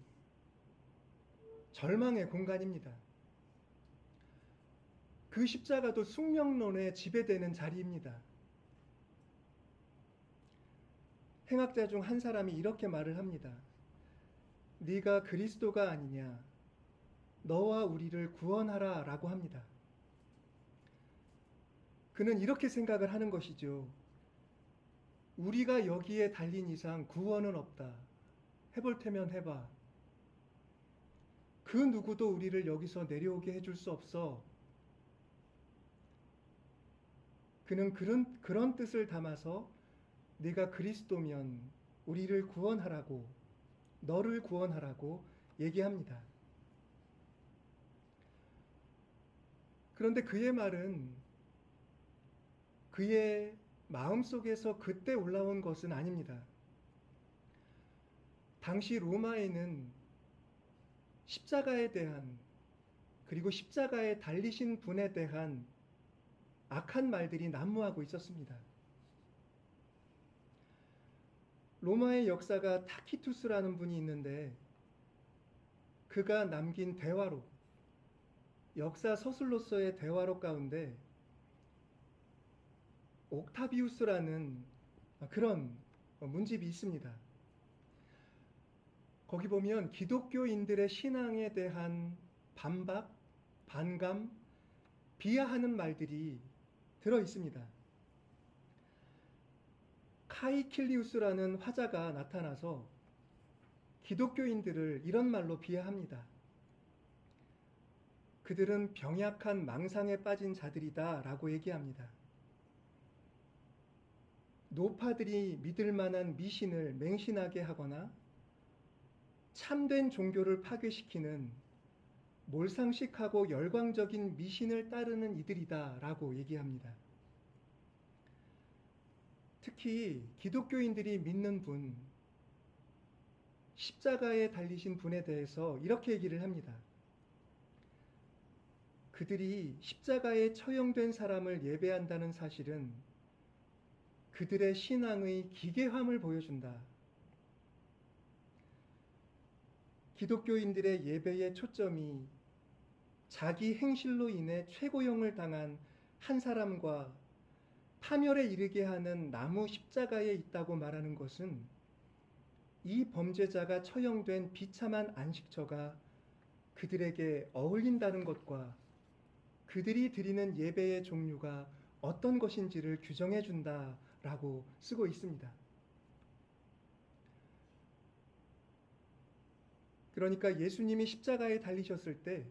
A: 절망의 공간입니다. 그 십자가도 숙명론에 지배되는 자리입니다. 행악자 중 한 사람이 이렇게 말을 합니다. 네가 그리스도가 아니냐, 너와 우리를 구원하라 라고 합니다. 그는 이렇게 생각을 하는 것이죠. 우리가 여기에 달린 이상 구원은 없다. 해볼 테면 해봐. 그 누구도 우리를 여기서 내려오게 해줄 수 없어. 그는 그런 뜻을 담아서 네가 그리스도면 우리를 구원하라고, 너를 구원하라고 얘기합니다. 그런데 그의 말은 그의 마음속에서 그때 올라온 것은 아닙니다. 당시 로마에는 십자가에 대한, 그리고 십자가에 달리신 분에 대한 악한 말들이 난무하고 있었습니다. 로마의 역사가 타키투스라는 분이 있는데 그가 남긴 대화록, 역사 서술로서의 대화록 가운데 옥타비우스라는 그런 문집이 있습니다. 거기 보면 기독교인들의 신앙에 대한 반박, 반감, 비하하는 말들이 들어 있습니다. 카이킬리우스라는 화자가 나타나서 기독교인들을 이런 말로 비하합니다. 그들은 병약한 망상에 빠진 자들이다 라고 얘기합니다. 노파들이 믿을 만한 미신을 맹신하게 하거나 참된 종교를 파괴시키는 몰상식하고 열광적인 미신을 따르는 이들이다 라고 얘기합니다. 특히 기독교인들이 믿는 분, 십자가에 달리신 분에 대해서 이렇게 얘기를 합니다. 그들이 십자가에 처형된 사람을 예배한다는 사실은 그들의 신앙의 기괴함을 보여준다. 기독교인들의 예배의 초점이 자기 행실로 인해 최고형을 당한 한 사람과 파멸에 이르게 하는 나무 십자가에 있다고 말하는 것은 이 범죄자가 처형된 비참한 안식처가 그들에게 어울린다는 것과 그들이 드리는 예배의 종류가 어떤 것인지를 규정해 준다라고 쓰고 있습니다. 그러니까 예수님이 십자가에 달리셨을 때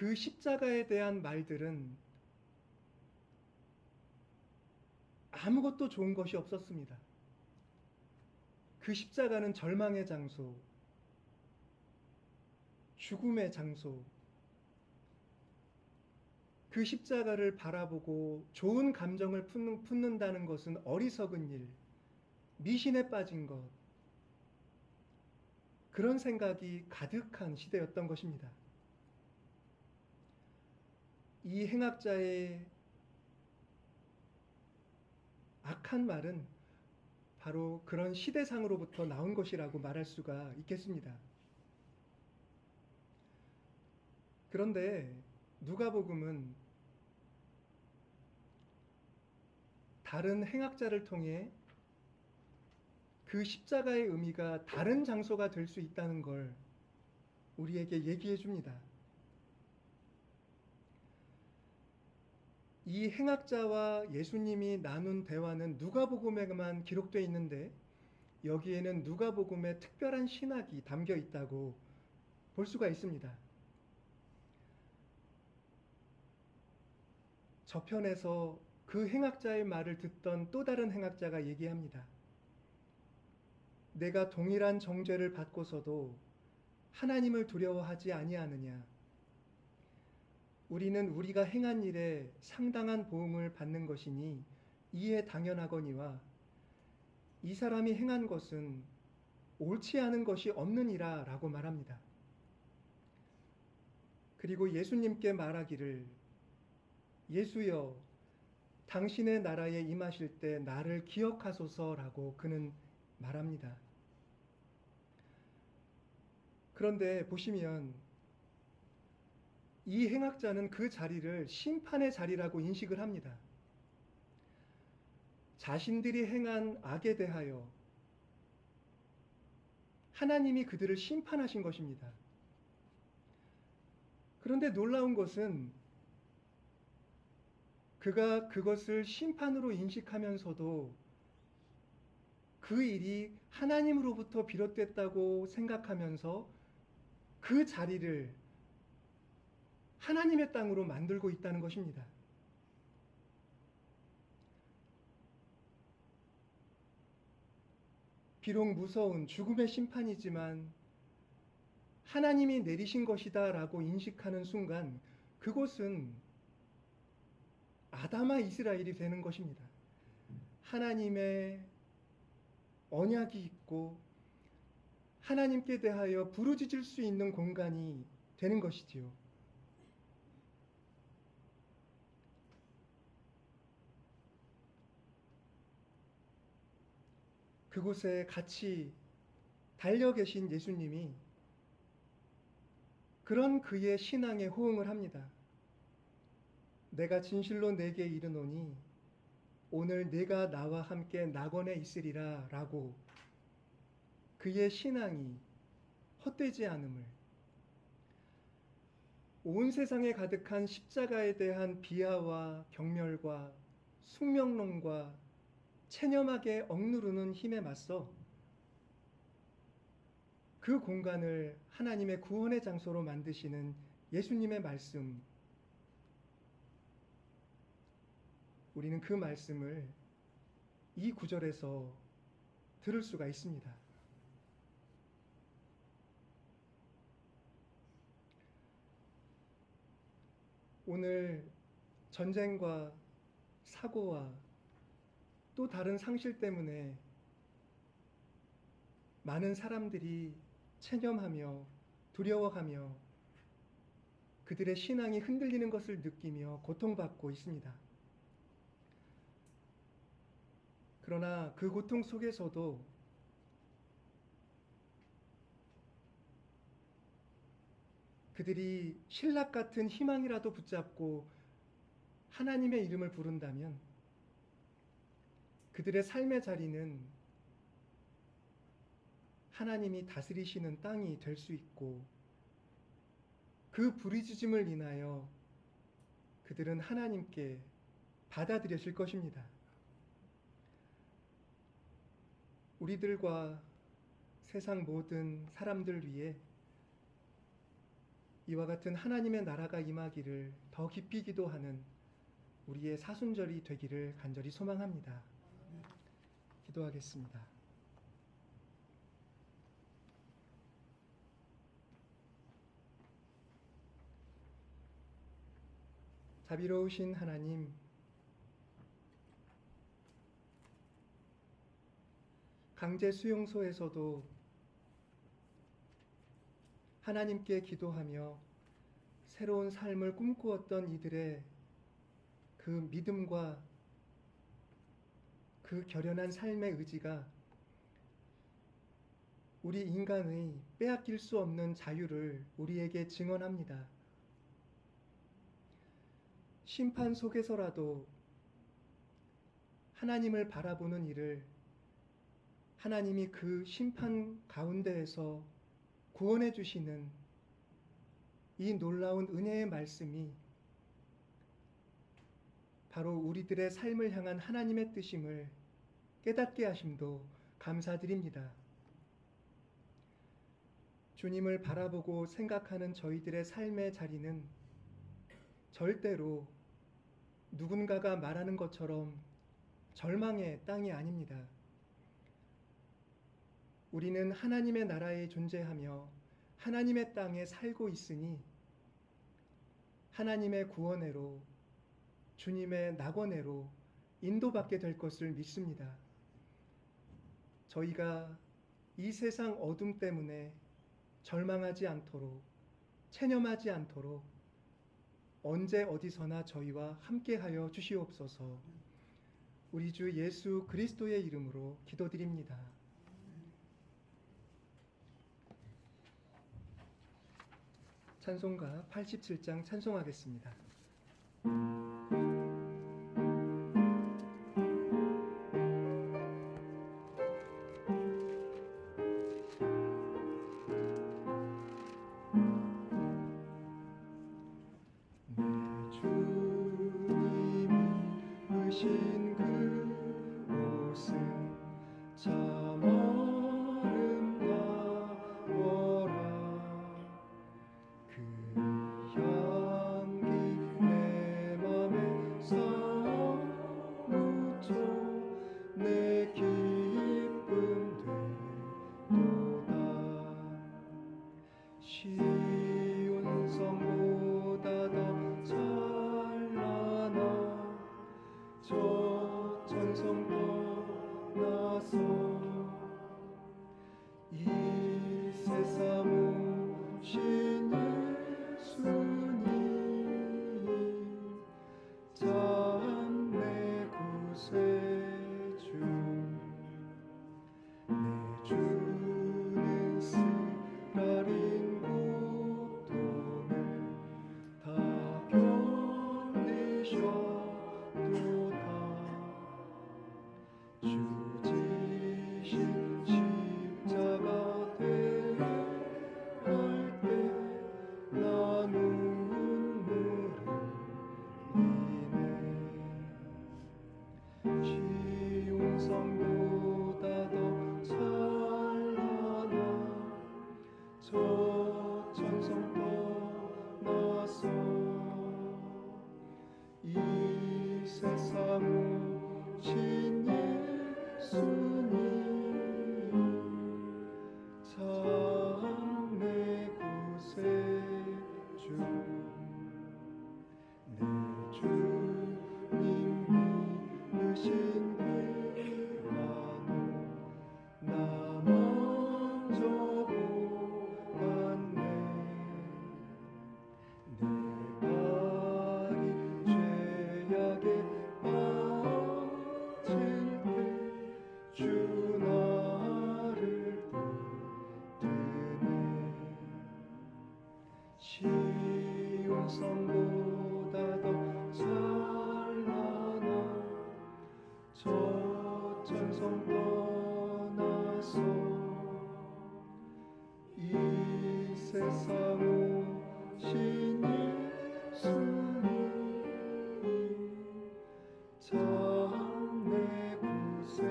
A: 그 십자가에 대한 말들은 아무것도 좋은 것이 없었습니다. 그 십자가는 절망의 장소, 죽음의 장소, 그 십자가를 바라보고 좋은 감정을 품는다는 것은 어리석은 일, 미신에 빠진 것, 그런 생각이 가득한 시대였던 것입니다. 이 행악자의 악한 말은 바로 그런 시대상으로부터 나온 것이라고 말할 수가 있겠습니다. 그런데 누가복음은 다른 행악자를 통해 그 십자가의 의미가 다른 장소가 될 수 있다는 걸 우리에게 얘기해 줍니다. 이 행악자와 예수님이 나눈 대화는 누가복음에만 기록되어 있는데 여기에는 누가복음의 특별한 신학이 담겨 있다고 볼 수가 있습니다. 저편에서 그 행악자의 말을 듣던 또 다른 행악자가 얘기합니다. 내가 동일한 정죄를 받고서도 하나님을 두려워하지 아니하느냐. 우리는 우리가 행한 일에 상당한 보응을 받는 것이니 이에 당연하거니와 이 사람이 행한 것은 옳지 않은 것이 없느니라 라고 말합니다. 그리고 예수님께 말하기를 예수여 당신의 나라에 임하실 때 나를 기억하소서라고 그는 말합니다. 그런데 보시면 이 행악자는 그 자리를 심판의 자리라고 인식을 합니다. 자신들이 행한 악에 대하여 하나님이 그들을 심판하신 것입니다. 그런데 놀라운 것은 그가 그것을 심판으로 인식하면서도 그 일이 하나님으로부터 비롯됐다고 생각하면서 그 자리를 하나님의 땅으로 만들고 있다는 것입니다. 비록 무서운 죽음의 심판이지만 하나님이 내리신 것이다 라고 인식하는 순간 그곳은 아담아 이스라엘이 되는 것입니다. 하나님의 언약이 있고 하나님께 대하여 부르짖을 수 있는 공간이 되는 것이지요. 그곳에 같이 달려 계신 예수님이 그런 그의 신앙에 호응을 합니다. 내가 진실로 내게 이르노니 오늘 네가 나와 함께 낙원에 있으리라 라고 그의 신앙이 헛되지 않음을, 온 세상에 가득한 십자가에 대한 비하와 경멸과 숙명론과 체념하게 억누르는 힘에 맞서 그 공간을 하나님의 구원의 장소로 만드시는 예수님의 말씀, 우리는 그 말씀을 이 구절에서 들을 수가 있습니다. 오늘 전쟁과 사고와 또 다른 상실 때문에 많은 사람들이 체념하며 두려워하며 그들의 신앙이 흔들리는 것을 느끼며 고통받고 있습니다. 그러나 그 고통 속에서도 그들이 신락 같은 희망이라도 붙잡고 하나님의 이름을 부른다면 그들의 삶의 자리는 하나님이 다스리시는 땅이 될 수 있고 그 부르짖음을 인하여 그들은 하나님께 받아들여질 것입니다. 우리들과 세상 모든 사람들 위해 이와 같은 하나님의 나라가 임하기를 더 깊이 기도하는 우리의 사순절이 되기를 간절히 소망합니다. 기도하겠습니다. 자비로우신 하나님, 강제 수용소에서도 하나님께 기도하며 새로운 삶을 꿈꾸었던 이들의 그 믿음과 그 결연한 삶의 의지가 우리 인간의 빼앗길 수 없는 자유를 우리에게 증언합니다. 심판 속에서라도 하나님을 바라보는 일을 하나님이 그 심판 가운데에서 구원해 주시는 이 놀라운 은혜의 말씀이 바로 우리들의 삶을 향한 하나님의 뜻임을 깨닫게 하심도 감사드립니다. 주님을 바라보고 생각하는 저희들의 삶의 자리는 절대로 누군가가 말하는 것처럼 절망의 땅이 아닙니다. 우리는 하나님의 나라에 존재하며 하나님의 땅에 살고 있으니 하나님의 구원회로 주님의 낙원회로 인도받게 될 것을 믿습니다. 저희가 이 세상 어둠 때문에 절망하지 않도록, 체념하지 않도록 언제 어디서나 저희와 함께하여 주시옵소서. 우리 주 예수 그리스도의 이름으로 기도드립니다. 찬송가 87장 찬송하겠습니다. 향기 내 맘에 사무쳐 내 기쁨 되도다. 시온성보다 더 찬란한 저 천성 떠나서 이 세상 오신 예수님 참 내 구세주. 내 주는 쓰라린 고통을 다 견디셨도다. 주 지신 십자가 대할 때 나 눈물을 흘리네. 시온성보다 더 찬란한 저 천성 떠나서 이 세상 오신 예수님 참 내 구세주. 내 주님 믿으신 피라노 나 먼저 보았네. 내 발이 죄악에 빠질 때 주 나를 붙드네. 시온성보다 더 찬란한 저 천성 떠나서 이 세상 오신 예수님 참 내 구세주.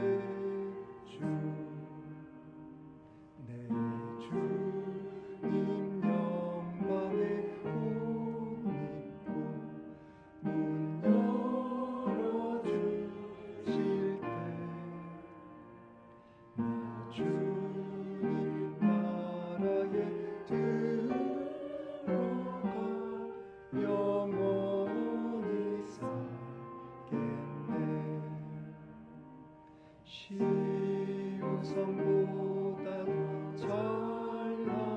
A: 내 주님 영광의 옷 입고 문 열어주실 때 나 주님 나라에 들어가 영원히 살겠네. 시온성보다 찬란한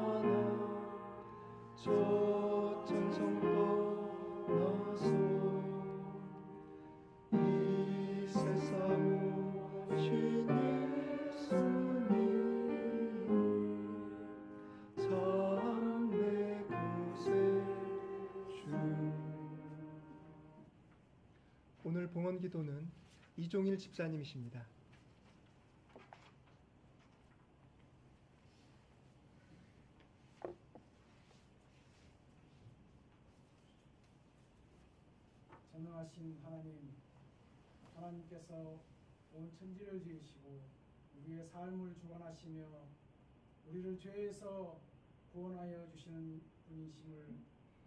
A: 저 천성 떠나서 이 세상 오신 예수님 참 내 구세주. 오늘 봉헌 기도는 이종일 집사님이십니다.
C: 전능하신 하나님, 하나님께서 온 천지를 지으시고 우리의 삶을 주관하시며 우리를 죄에서 구원하여 주시는 분이심을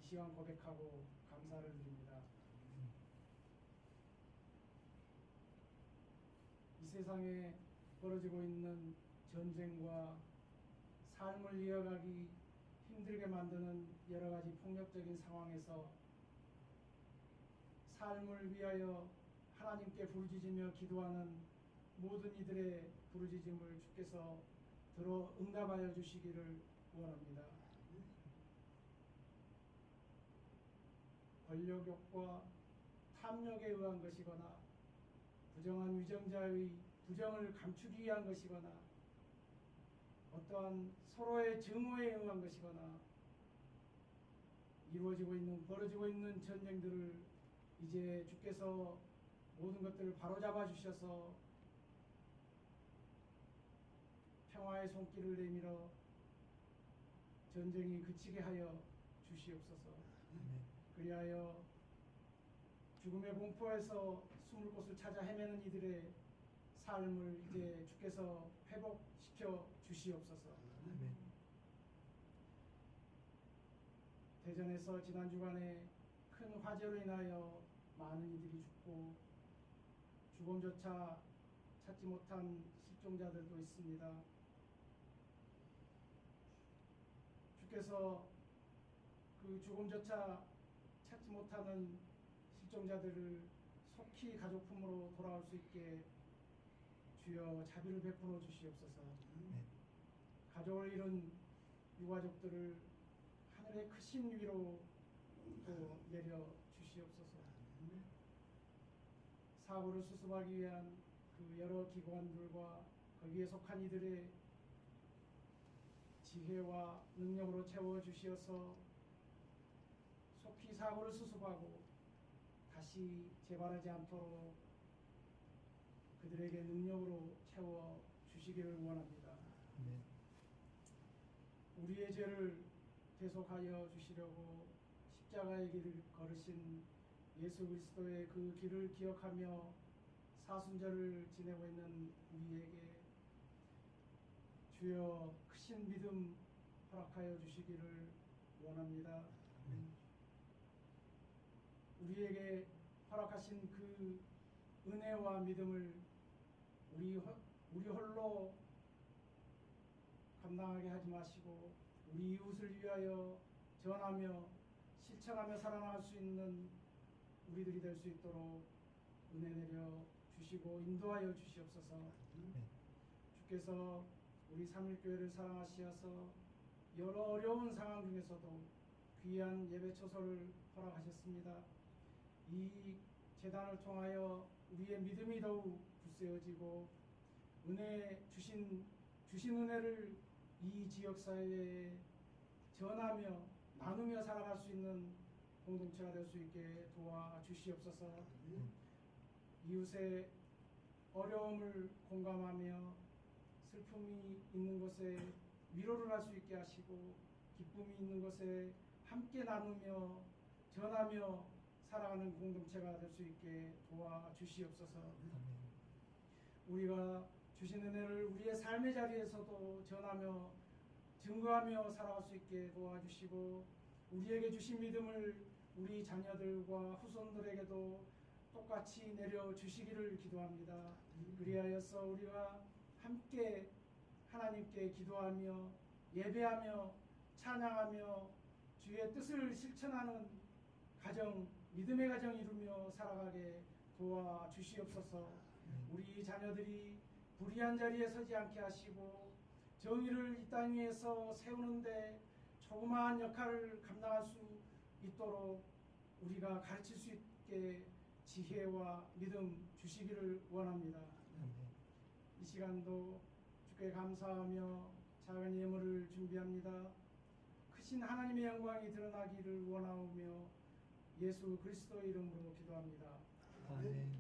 C: 이 시간 고백하고 감사를 드립니다. 이 세상에 벌어지고 있는 전쟁과 삶을 이어가기 힘들게 만드는 여러 가지 폭력적인 상황에서 삶을 위하여 하나님께 부르짖으며 기도하는 모든 이들의 부르짖음을 주께서 들어 응답하여 주시기를 원합니다. 권력욕과 탐욕에 의한 것이거나 부정한 위정자의 부정을 감추기 위한 것이거나 어떠한 서로의 증오에 의한 것이거나 벌어지고 있는 전쟁들을 이제 주께서 모든 것들을 바로잡아 주셔서 평화의 손길을 내밀어 전쟁이 그치게 하여 주시옵소서. 그리하여 죽음의 공포에서 숨을 곳을 찾아 헤매는 이들의 삶을 이제 주께서 회복시켜 주시옵소서. 대전에서 지난 주간에 큰 화재로 인하여 많은 이들이 죽고 죽음조차 찾지 못한 실종자들도 있습니다. 주께서 그 죽음조차 찾지 못하는 실종자들을 속히 가족품으로 돌아올 수 있게 주여 자비를 베풀어 주시옵소서. 가족을 잃은 유가족들을 하늘의 크신 위로 또 내려 주시옵소서. 사고를 수습하기 위한 그 여러 기관들과 거기에 속한 이들의 지혜와 능력으로 채워 주시어서 속히 사고를 수습하고 다시 재발하지 않도록 그들에게 능력으로 채워 주시기를 원합니다.
A: 아멘.
C: 우리의 죄를 대속하여 주시려고 십자가의 길을 걸으신 예수 그리스도의 그 길을 기억하며 사순절을 지내고 있는 우리에게 주여 크신 믿음 허락하여 주시기를 원합니다. 우리에게 허락하신 그 은혜와 믿음을 우리 홀로 감당하게 하지 마시고 우리 이웃을 위하여 전하며 실천하며 살아나갈 수 있는 우리들이 될 수 있도록 은혜 내려 주시고 인도하여 주시옵소서. 주께서 우리 삼일교회를 사랑하시어서 여러 어려운 상황 중에서도 귀한 예배 초소를 허락하셨습니다. 이 재단을 통하여 우리의 믿음이 더욱 굳세어지고 은혜 주신 은혜를 이 지역사회에 전하며 나누며 살아갈 수 있는 공동체가 될 수 있게 도와주시옵소서. 이웃의 어려움을 공감하며 슬픔이 있는 곳에 위로를 할 수 있게 하시고 기쁨이 있는 곳에 함께 나누며 전하며 살아가는 공동체가 될 수 있게 도와주시옵소서. 우리가 주신 은혜를 우리의 삶의 자리에서도 전하며 증거하며 살아갈 수 있게 도와주시고 우리에게 주신 믿음을 우리 자녀들과 후손들에게도 똑같이 내려주시기를 기도합니다. 그리하여서 우리가 함께 하나님께 기도하며 예배하며 찬양하며 주의 뜻을 실천하는 가정, 믿음의 가정 이루며 살아가게 도와주시옵소서. 우리 자녀들이 불의한 자리에 서지 않게 하시고 정의를 이 땅 위에서 세우는데 조그마한 역할을 감당할 수 있도록 우리가 가르칠 수 있게 지혜와 믿음 주시기를 원합니다. 이 시간도 주께 감사하며 작은 예물을 준비합니다. 크신 하나님의 영광이 드러나기를 원하오며 예수 그리스도의 이름으로 기도합니다.
A: 아멘.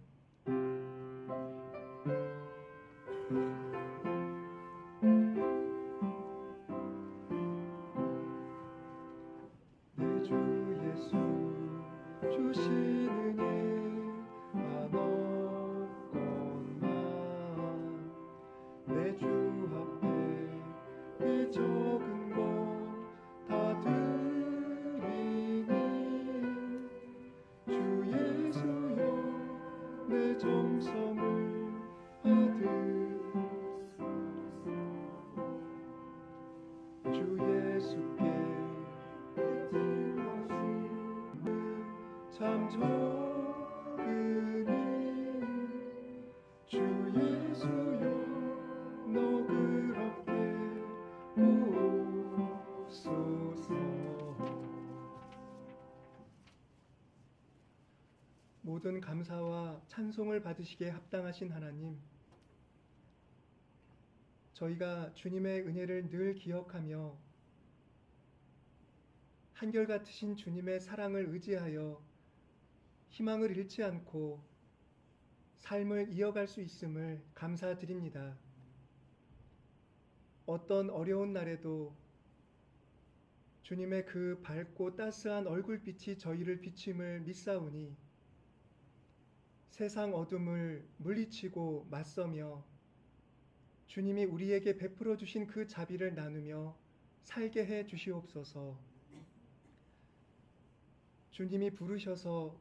A: 내 주 예수 주신 은혜가 없건만 내 주 앞에 이 적은 것 다 드리니 주 예수여 내 정성을 받으소서. 주 예수께 참 적으니 주 예수여 너그럽게 오소서. 모든 감사와 찬송을 받으시기에 합당하신 하나님, 저희가 주님의 은혜를 늘 기억하며 한결같으신 주님의 사랑을 의지하여 희망을 잃지 않고 삶을 이어갈 수 있음을 감사드립니다. 어떤 어려운 날에도 주님의 그 밝고 따스한 얼굴빛이 저희를 비침을 믿사오니 세상 어둠을 물리치고 맞서며 주님이 우리에게 베풀어 주신 그 자비를 나누며 살게 해 주시옵소서. 주님이 부르셔서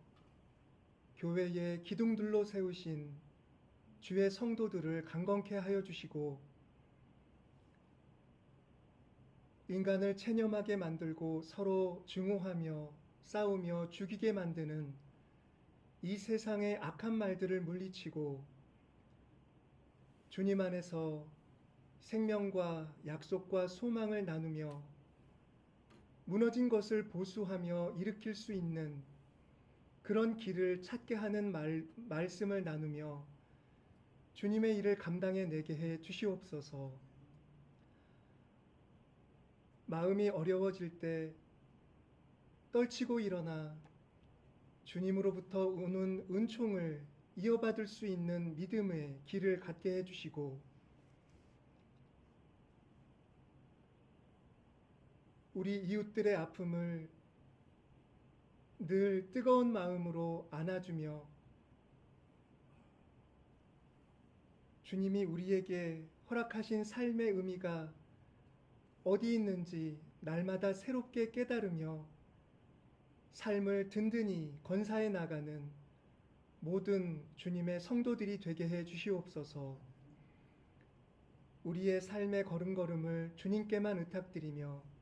A: 교회에 기둥들로 세우신 주의 성도들을 강건케 하여 주시고 인간을 체념하게 만들고 서로 증오하며 싸우며 죽이게 만드는 이 세상의 악한 말들을 물리치고 주님 안에서 생명과 약속과 소망을 나누며 무너진 것을 보수하며 일으킬 수 있는 그런 길을 찾게 하는 말씀을 나누며 주님의 일을 감당해 내게 해 주시옵소서. 마음이 어려워질 때 떨치고 일어나 주님으로부터 오는 은총을 이어받을 수 있는 믿음의 길을 갖게 해주시고 우리 이웃들의 아픔을 늘 뜨거운 마음으로 안아주며 주님이 우리에게 허락하신 삶의 의미가 어디 있는지 날마다 새롭게 깨달으며 삶을 든든히 건사해 나가는 모든 주님의 성도들이 되게 해 주시옵소서. 우리의 삶의 걸음걸음을 주님께만 의탁드리며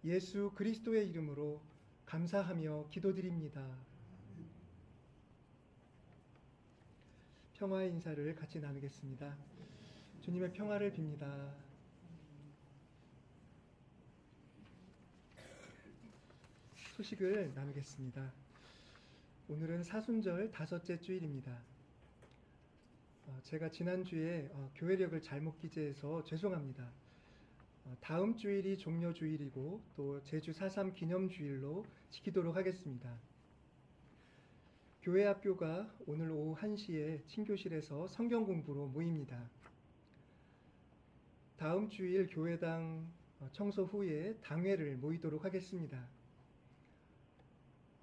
A: 예수 그리스도의 이름으로 감사하며 기도드립니다. 평화의 인사를 같이 나누겠습니다. 주님의 평화를 빕니다. 소식을 나누겠습니다. 오늘은 사순절 5째 주일입니다. 제가 지난주에 교회력을 잘못 기재해서 죄송합니다. 다음 주일이 종료주일이고 또 제주 4.3 기념주일로 지키도록 하겠습니다. 교회 학교가 오늘 오후 1시에 친교실에서 성경 공부로 모입니다. 다음 주일 교회당 청소 후에 당회를 모이도록 하겠습니다.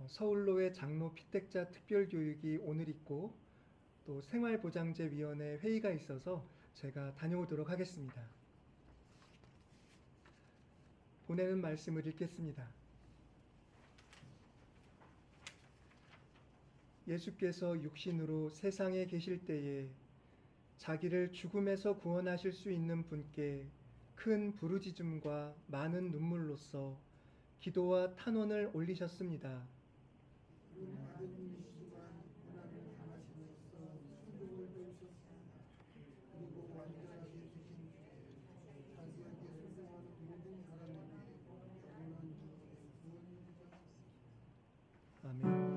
A: 서울로의 장로 피택자 특별교육이 오늘 있고 또 생활보장제위원회 회의가 있어서 제가 다녀오도록 하겠습니다. 보내는 말씀을 읽겠습니다. 예수께서 육신으로 세상에 계실 때에 자기를 죽음에서 구원하실 수 있는 분께 큰 부르짖음과 많은 눈물로써 기도와 탄원을 올리셨습니다. 아멘.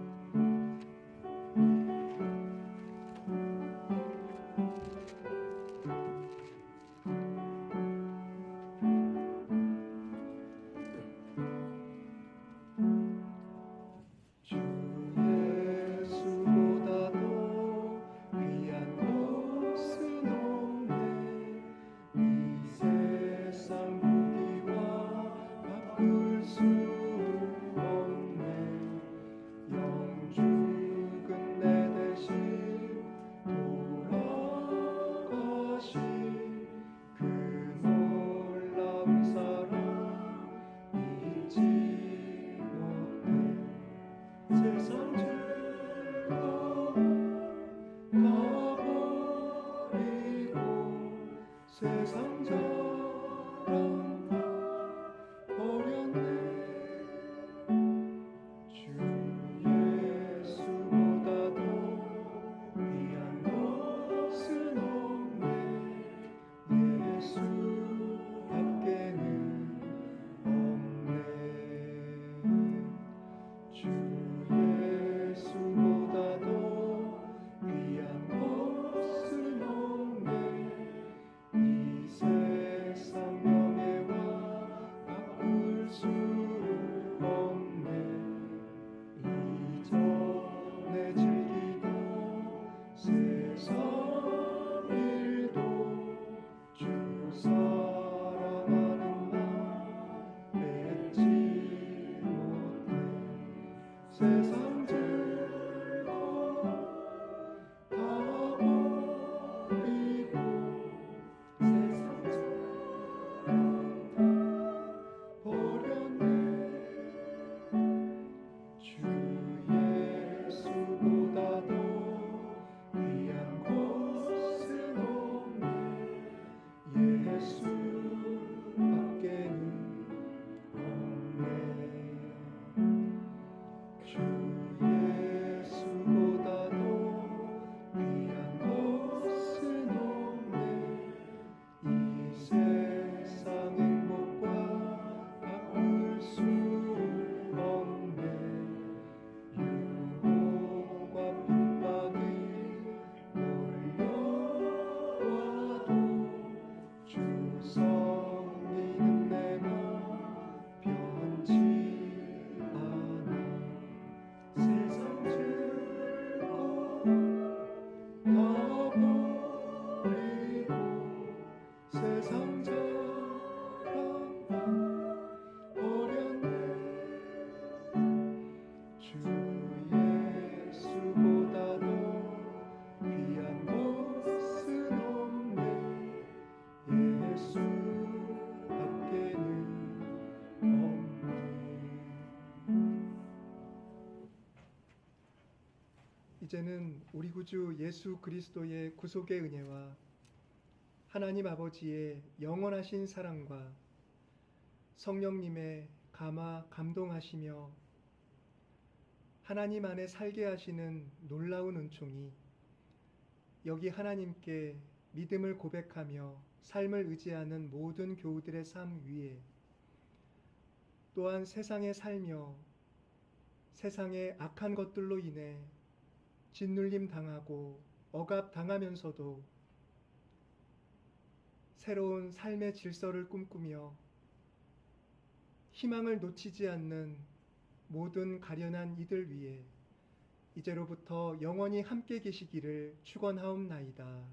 A: 주 이제는 우리 구주 예수 그리스도의 구속의 은혜와 하나님 아버지의 영원하신 사랑과 성령님의 감화 감동하시며 하나님 안에 살게 하시는 놀라운 은총이 여기 하나님께 믿음을 고백하며 삶을 의지하는 모든 교우들의 삶 위에, 또한 세상에 살며 세상의 악한 것들로 인해 짓눌림 당하고 억압 당하면서도 새로운 삶의 질서를 꿈꾸며 희망을 놓치지 않는 모든 가련한 이들 위에 이제로부터 영원히 함께 계시기를 축원하옵나이다.